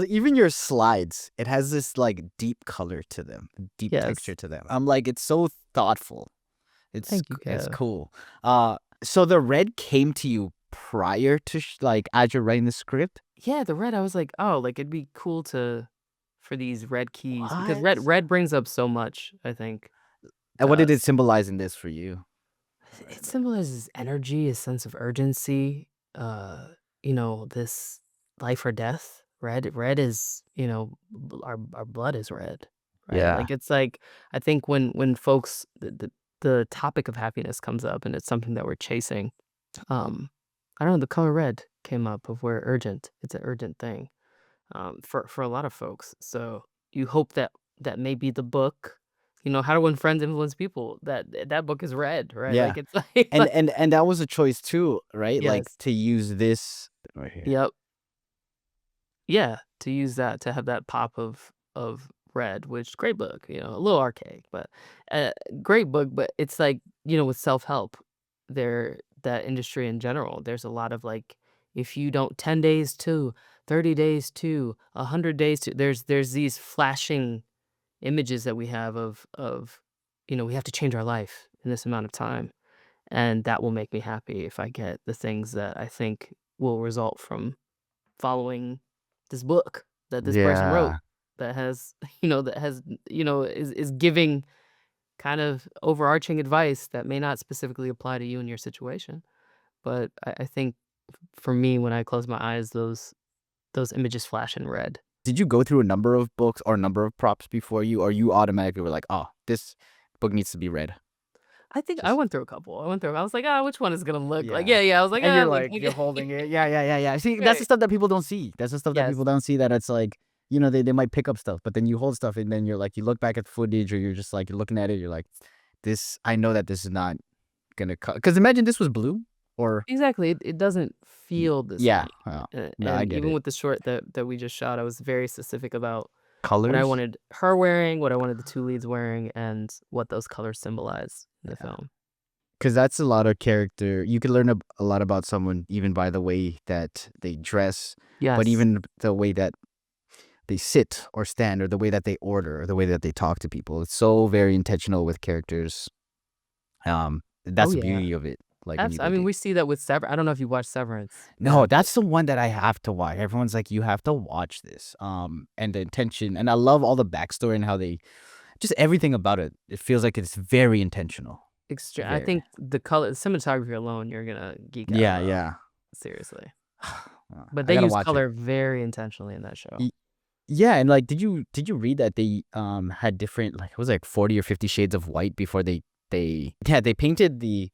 even your slides, it has this, like, deep color to them, deep Yes. texture to them. I'm like, it's so thoughtful. Thank you, It's yeah. cool. So the red came to you prior to like as you're writing the script? Yeah, the red, I was like, "Oh, like, it'd be cool to for these red keys," because What? red brings up so much, I think, And to what did it us. symbolize in this for you? It Red. symbolizes energy, a sense of urgency, this life or death. Red is, our blood is red, right? Yeah. Like, it's like, I think when folks the topic of happiness comes up and it's something that we're chasing, I don't know, the color red came up of where urgent, it's an urgent thing. For a lot of folks. So you hope that that may be the book. How to Win Friends, Influence People. That book is read, right? Yeah. Like it's like, And that was a choice too, right? Like yes, to use this right here. yep, yeah. To use that to have that pop of red, which great book. A little archaic, but uh, great book. But it's like with self help, there that industry in general. There's a lot of like if you don't 10 days to 30 days to 100 days to there's these flashing images that we have of we have to change our life in this amount of time, and that will make me happy if I get the things that I think will result from following this book that this person wrote Yeah. that has that has is giving kind of overarching advice that may not specifically apply to you and your situation, but I think for me, when I close my eyes, those images flash in red. Did you go through a number of books or a number of props before you or you automatically were like, "Oh, this book needs to be read." I think I Just went through a couple. I was like, "Ah, which one is gonna look like?" yeah. Yeah, I was like, And "Ah, you're look." like, you're holding it. Yeah, yeah, yeah, yeah. See, that's the Right. stuff that people don't see. That's the stuff that Yes. people don't see that it's like, you know, they might pick up stuff, but then you hold stuff and then you're like, you look back at footage or you're just like, you're looking at it, you're like, this, I know that this is not gonna cut. Because imagine this was blue or, Exactly, it doesn't feel the yeah. same, Oh, no, I and get even it. with the short that we just shot, I was very specific about what I Colors. wanted her wearing, what I wanted the 2 leads wearing, and what those colors symbolize in the Yeah. film. Because that's a lot of character. You can learn a lot about someone even by the way that they dress, but Yes. even the way that they sit or stand or the way that they order or the way that they talk to people. It's so very intentional with characters. Oh, That's the yeah. beauty of it. like when you Abs I go mean, deep. we see that with Sever I don't know if you watched Severance. No, that's the one that I have to watch. Everyone's like, "You have to watch this." And the intention, and I love all the backstory and how they just everything about it. It feels like it's very intentional. I Very. think the color cinematography alone, you're gonna geek out Yeah, about, yeah. seriously. But I they gotta use watch it. color very intentionally in that show. Y Yeah, and, like, did you read that they, had different, like, it was, like, 40 or 50 shades of white before they yeah, they painted the,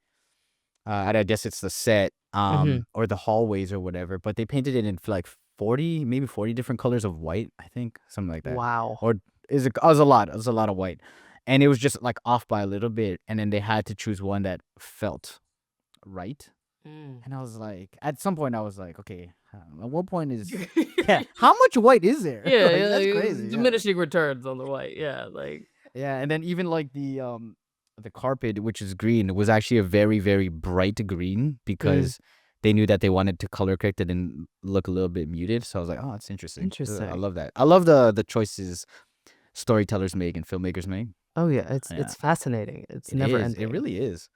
and I guess it's the set, Mhm. or the hallways or whatever, but they painted it in, like, 40, maybe 40 different colors of white, I think, something like that. Wow. Or it was a lot of white, and it was just, like, off by a little bit, and then they had to choose one that felt right, Mm. and I was like at some point, I was like, "Okay, at what point is" yeah, how much white is there? Yeah, Like, yeah, that's like, crazy, yeah. diminishing returns on the white, yeah, like Yeah, and then even, like, the carpet, which is green, was actually a very, very bright green mm, because they knew that they wanted to color correct it and look a little bit muted, so I was like, "Oh, that's interesting." I interesting. love that. I love the choices storytellers make and filmmakers make. Oh, yeah, Yeah, it's fascinating. It's it never is, it ending. really is.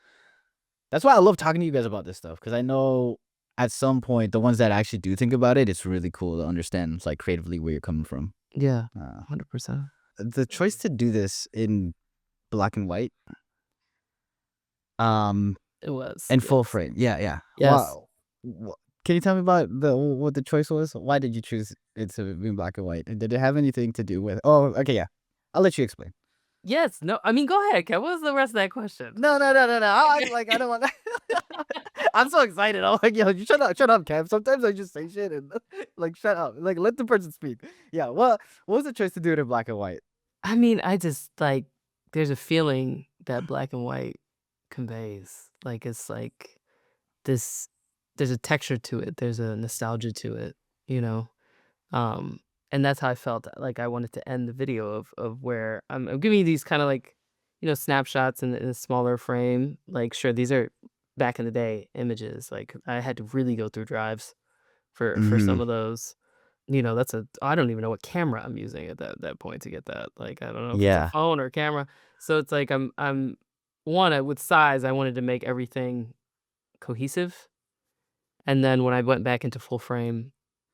That's why I love talking to you guys about this stuff because I know at some point, the ones that actually do think about it, it's really cool to understand, like, creatively where you're coming from. Yeah, Uh, 100%. the choice to do this in black and white, um, It was, and full yes. frame. Yeah, yeah. Yes. Wow. Can you tell me about what the choice was? Why did you choose it to be in black and white? And did it have anything to do with Oh, okay, yeah. I'll let you explain. Yes, no, I mean, go ahead, Kev, what was the rest of that question? No, no, no, no, no. I don't want I'm so excited. I'm like, "Yo, you shut up, Cam." Sometimes I just say shit and like, shut up. Like, let the person speak. Yeah, what was the choice to do it in black and white? I mean, I just, like there's a feeling that black and white conveys, like, it's like this there's a texture to it, there's a nostalgia to it, you know? Um, and that's how I felt, like, I wanted to end the video of where I'm giving you these kinda, like, snapshots in a smaller frame, like, sure, these are back in the day images, like, I had to really go through drives for some Mhm. of those. That's I don't even know what camera I'm using at that point to get that, like, I don't know if it's a Yeah. phone or a camera. So it's like I'm 1, with size, I wanted to make everything cohesive, and then when I went back into full frame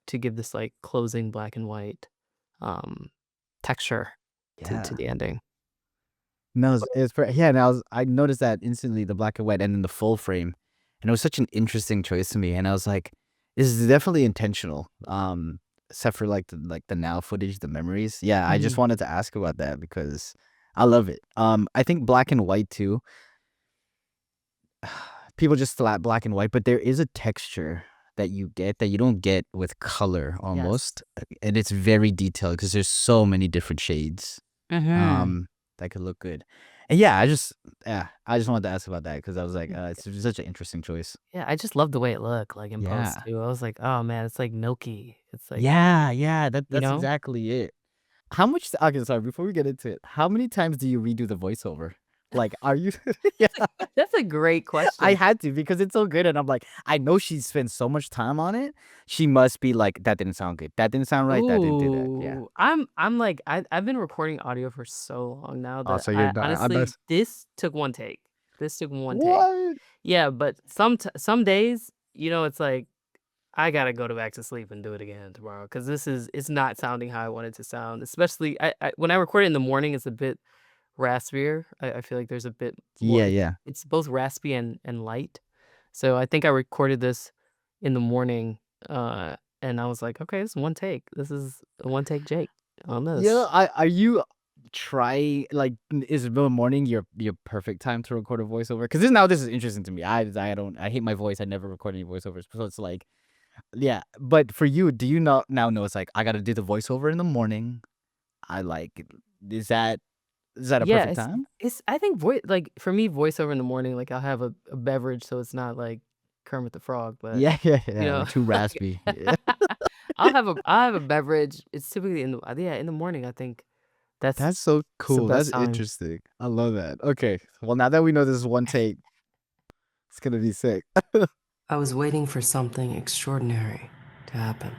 to give this, like, closing black and white, um, texture to Yeah. the ending. No, it's yeah, and I noticed that instantly, the black and white and then the full frame, and it was such an interesting choice to me, and I was like, "This is definitely intentional." Except for, like the now footage, the memories. Yeah, I just Mhm. wanted to ask about that because I love it. I think black and white too, people just slap black and white, but there is a texture that you get that you don't get with color Yes. almost, and it's very detailed because there's so many different shades. Mhm. Um, that could look good. And yeah, I just wanted to ask about that because I was like, it's such an interesting choice. Yeah, I just love the way it looked, like, in post Yeah. too. I was like, "Oh, man, it's, like, milky." It's like Yeah, yeah, you that's know? exactly it. How much okay, sorry, before we get into it, how many times do you redo the voiceover? Like, are you yeah, That's a great I question. had to because it's so good, and I'm like, I know she spent so much time on it. She must be like, "That didn't sound good. That didn't sound right. That didn't do that." Yeah. Ooh, I'm like I've been recording audio for so long now Oh, that so you're I not I honestly must this took 1 take. This took 1 take. What? Yeah, but some days, it's like, I gotta go to back to sleep and do it again tomorrow because it's not sounding how I want it to sound, especially when I record it in the morning, it's a bit raspier. I feel like there's a bit more Yeah, yeah. it's both raspy and light. So I think I recorded this in the morning, and I was like, "Okay, this is 1 take. This is a 1 take Jake on Yeah, this." are you try like, is the morning your perfect time to record a voiceover? Because this is interesting to me. I hate my voice. I never record any voiceovers. So it's like, yeah. But for you, do you not now know it's like I gotta do the voiceover in the morning? I like is that a Yeah, perfect time? I think like, for me, voiceover in the morning, like, I'll have a beverage so it's not like Kermit the Frog, but, Yeah, yeah, you yeah. know, Like too raspy. Yeah. I'll have a beverage. It's typically in the morning, I think that's That's so it's the cool. That's best time. interesting. I love that. Okay. Well, now that we know this is one take, it's gonna be sick. I was waiting for something extraordinary to happen.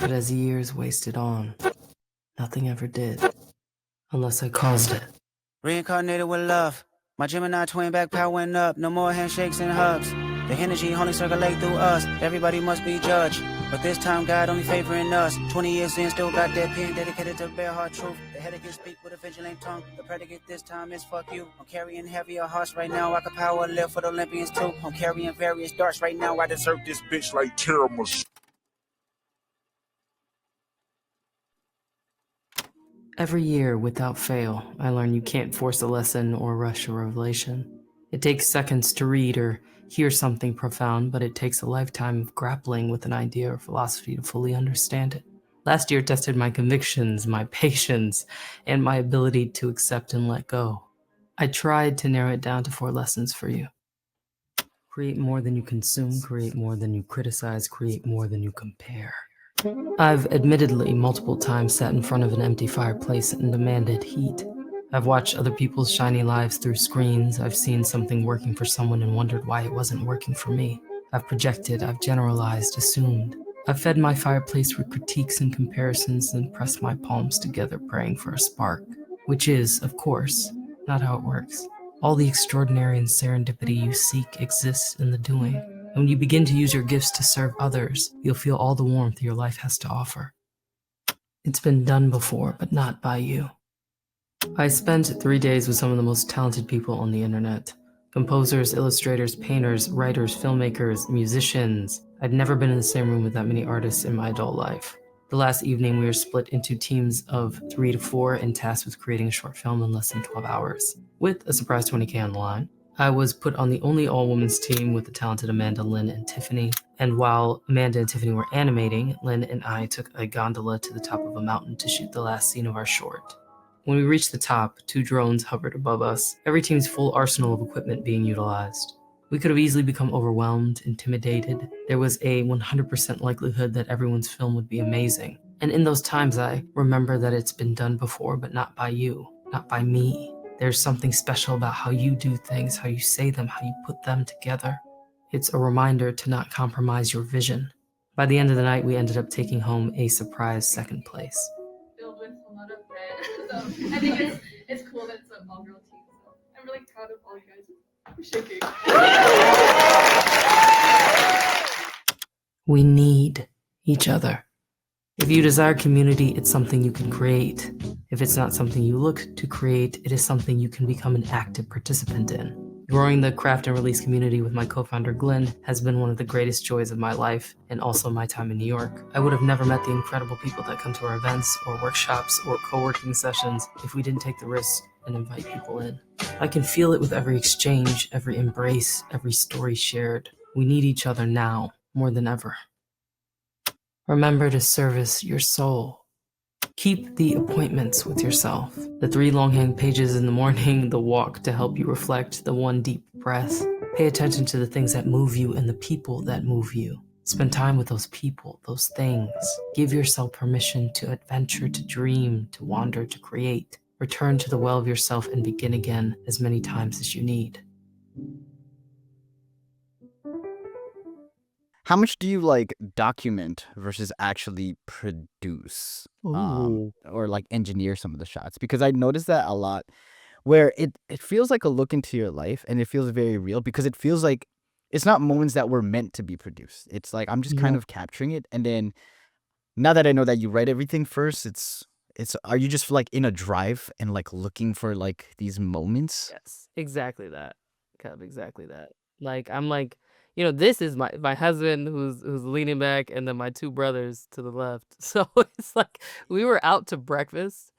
But as years wasted on, nothing ever did, unless I caused it. Reincarnated with love. My Gemini twin back powering up, no more handshakes and hugs. The energy only circulate through us, everybody must be judged. But this time God only favoring us. 20 years in, still got that pen dedicated to bare hard truth. The headache can speak with a vigilant tongue. The predicate this time is fuck you. I'm carrying heavier hearts right now, I can power live for the Olympians too. I'm carrying various darts right now, I deserve this bitch like tiramisu. Every year, without fail, I learn you can't force a lesson or rush a revelation. It takes seconds to read or hear something profound, but it takes a lifetime of grappling with an idea or philosophy to fully understand it. Last year tested my convictions, my patience, and my ability to accept and let go. I tried to narrow it down to 4 lessons for you. Create more than you consume, create more than you criticize, create more than you compare. I've admittedly multiple times sat in front of an empty fireplace and demanded heat. I've watched other people's shiny lives through screens. I've seen something working for someone and wondered why it wasn't working for me. I've projected, I've generalized, assumed. I've fed my fireplace with critiques and comparisons and pressed my palms together praying for a spark. Which is, of course, not how it works. All the extraordinary and serendipity you seek exists in the doing. And when you begin to use your gifts to serve others, you'll feel all the warmth your life has to offer. It's been done before, but not by you. I spent 3 days with some of the most talented people on the internet. Composers, illustrators, painters, writers, filmmakers, musicians. I'd never been in the same room with that many artists in my adult life. The last evening, we were split into teams of 3 to 4 and tasked with creating a short film in less than 12 hours, with a surprise 20K on the line. I was put on the only all-women's team with the talented Amanda, Lynn, and Tiffany. And while Amanda and Tiffany were animating, Lynn and I took a gondola to the top of a mountain to shoot the last scene of our short. When we reached the top, 2 drones hovered above us, every team's full arsenal of equipment being utilized. We could have easily become overwhelmed, intimidated. There was a 100% likelihood that everyone's film would be amazing. And in those times, I remember that it's been done before, but not by you, not by me. There's something special about how you do things, how you say them, how you put them together. It's a reminder to not compromise your vision. By the end of the night, we ended up taking home a surprise second place. Filled with a lot of red. So I think it's cool that it's an all-girl team. So I'm really proud of all you guys. I'm shaking. We need each other. If you desire community, it's something you can create. If it's not something you look to create, it is something you can become an active participant in. Growing the craft and release community with my co-founder Glenn has been one of the greatest joys of my life and also my time in New York. I would have never met the incredible people that come to our events or workshops or co-working sessions if we didn't take the risk and invite people in. I can feel it with every exchange, every embrace, every story shared. We need each other now more than ever. Remember to service your soul. Keep the appointments with yourself. The 3 longhand pages in the morning, the walk to help you reflect, the 1 deep breath. Pay attention to the things that move you and the people that move you. Spend time with those people, those things. Give yourself permission to adventure, to dream, to wander, to create. Return to the well of yourself and begin again as many times as you need. How much do you like document versus actually produce? Ooh. Or like engineer some of the shots? Because I noticed that a lot where it feels like a look into your life and it feels very real because it feels like it's not moments that were meant to be produced. It's like I'm just kind Yeah. of capturing it, and then now that I know that you write everything first, it's are you just like in a drive and like looking for like these moments? Yes, exactly that. Kind of exactly that. Like I'm like, this is my husband who's leaning back and then my 2 brothers to the left. So it's like we were out to breakfast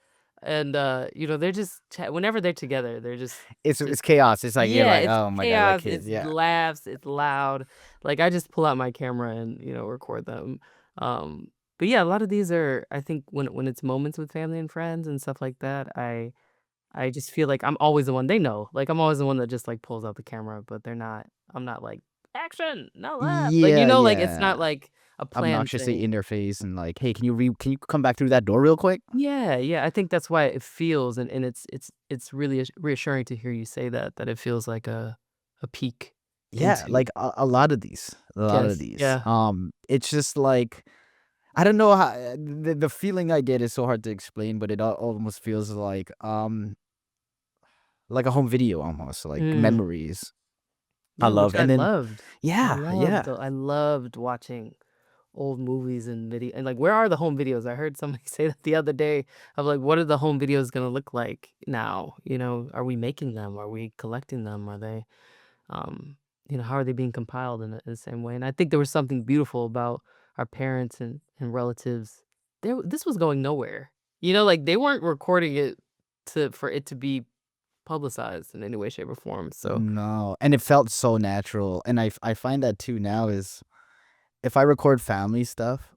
and they're just whenever they're together, they're It's just chaos. It's like you're yeah, like, it's oh my god, like chaos, kids, it's yeah. laughs, it's loud. Like I just pull out my camera and, record them. Um but yeah, a lot of these are I think when it's moments with family and friends and stuff like that, I just feel like I'm always the one they know, like, I'm always the one that just, like, pulls out the camera, but I'm not like, "Action, now left." Like, Yeah, like, it's not yeah. like a planned Obnoxiously thing. in their face and like, hey, can you come back through that door real quick? Yeah, yeah, I think that's why it feels and it's really reassuring to hear you say that it feels like a peek Yeah, into like a lot of these, a lot of yes, these. yeah. It's just like I don't know how the feeling I get is so hard to explain, but it almost feels like like a home video almost, like Mm. memories. I Yeah, which love, I and then loved. yeah, yeah. I loved watching old movies and video and, like, where are the home videos? I heard somebody say that the other day of, like, what are the home videos gonna look like now? You know, are we making them? Are we collecting them? Are they, um, how are they being compiled in the same way? And I think there was something beautiful about our parents and relatives. This was going nowhere. Like, they weren't recording it for it to be publicized in any way, shape, or form, so No, and it felt so natural, and I find that too now is if I record family stuff,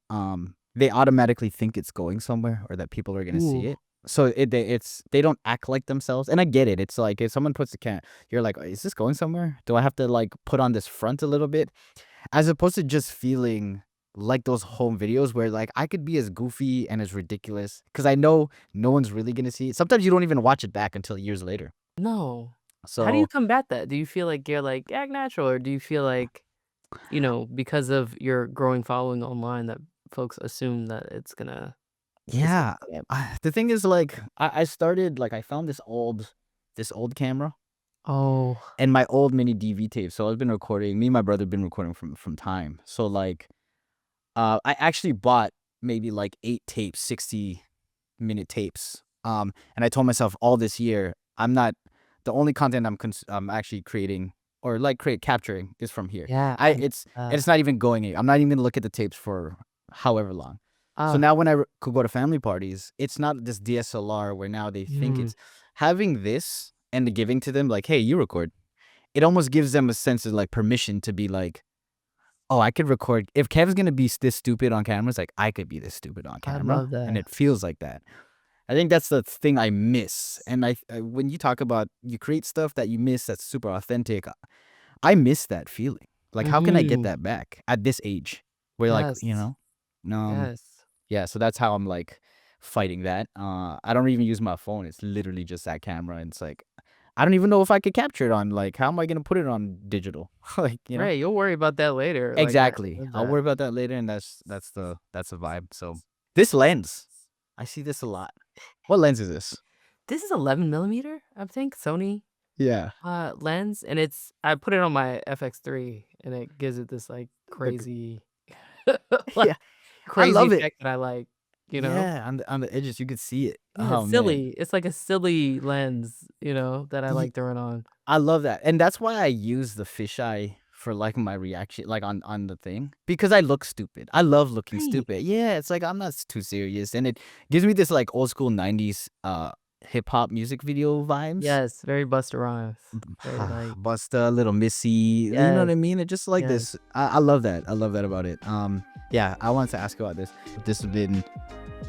they automatically think it's going somewhere or that people are gonna see ooh. it. So they don't act like themselves, and I get it. It's like if someone puts a can, you're like, is this going somewhere? Do I have to like put on this front a little bit, as opposed to just feeling like those home videos where like I could be as goofy and as ridiculous because I know no one's really gonna see it. Sometimes you don't even watch it back until years later. No. How do you So combat that? Do you feel like you're like, "Act natural," or do you feel like, because of your growing following online that folks assume that it's gonna yeah, get the thing is like I started like I found this old camera Oh, and my old mini DV tape. So I've been recording. Me and my brother have been recording from time. So like, I actually bought maybe like 8 tapes, 60-minute tapes. And I told myself all this year, I'm not the only content I'm actually creating or like capturing is from here. yeah, I I love it's and that. it's not even going. I'm not even gonna look at the tapes for however long. So Ah, now when could go to family parties, it's not this DSLR where now they think mm, it's having this and the giving to them like, hey, you record. It almost gives them a sense of like permission to be like, oh, I could record. If Kev's gonna be this stupid on camera, it's like I could be this stupid on I camera, love and that. it feels like that. I think that's the thing I miss. And when you talk about you create stuff that you miss that's super authentic, I miss that feeling. Like, how can I get Mhm. that back at this age? Where like Yes, um, yes. yeah. So that's how I'm like fighting that. I don't even use my phone. It's literally just that camera, and it's like I don't even know if I could capture it on like how am I gonna put it on digital? Right, you'll worry about that later, like, I Exactly. love I'll that. worry about that later, and that's the vibe. So this lens, I see this a lot. What lens is this? This is 11 millimeter, I think, Sony, Yeah. lens, and I put it on my FX3, and it gives it this, like, The g crazy like, yeah, I crazy love it. effect that I like, you know? Yeah, on the edges, you could see it. Yeah, it's Oh, man. silly. It's like a silly lens, that I Ye like throwing on. I love that, and that's why I use the fisheye for, like, my reaction like, on the thing, because I look stupid. I love looking Right. stupid. Yeah, it's like, I'm not too serious, and it gives me this, like, old school '90s, hip hop music video vibes. Yes, very Busta Rhymes. Very, like Busta, Little Missy, you know what yes, I mean? It just like yes. this. I love that. I love that about it. Yeah, I wanted to ask about this. This has been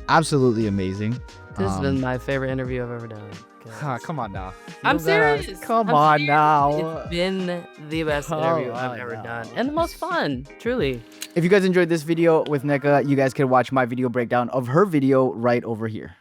absolutely amazing. This has been Um, my favorite interview I've ever done, 'cause come on now. You I'm don't gotta. serious, Come I'm on serious. It's now. been the best Come interview I've on ever done, now. and the most fun, truly. If you guys enjoyed this video with Nneka, you guys can watch my video breakdown of her video right over here.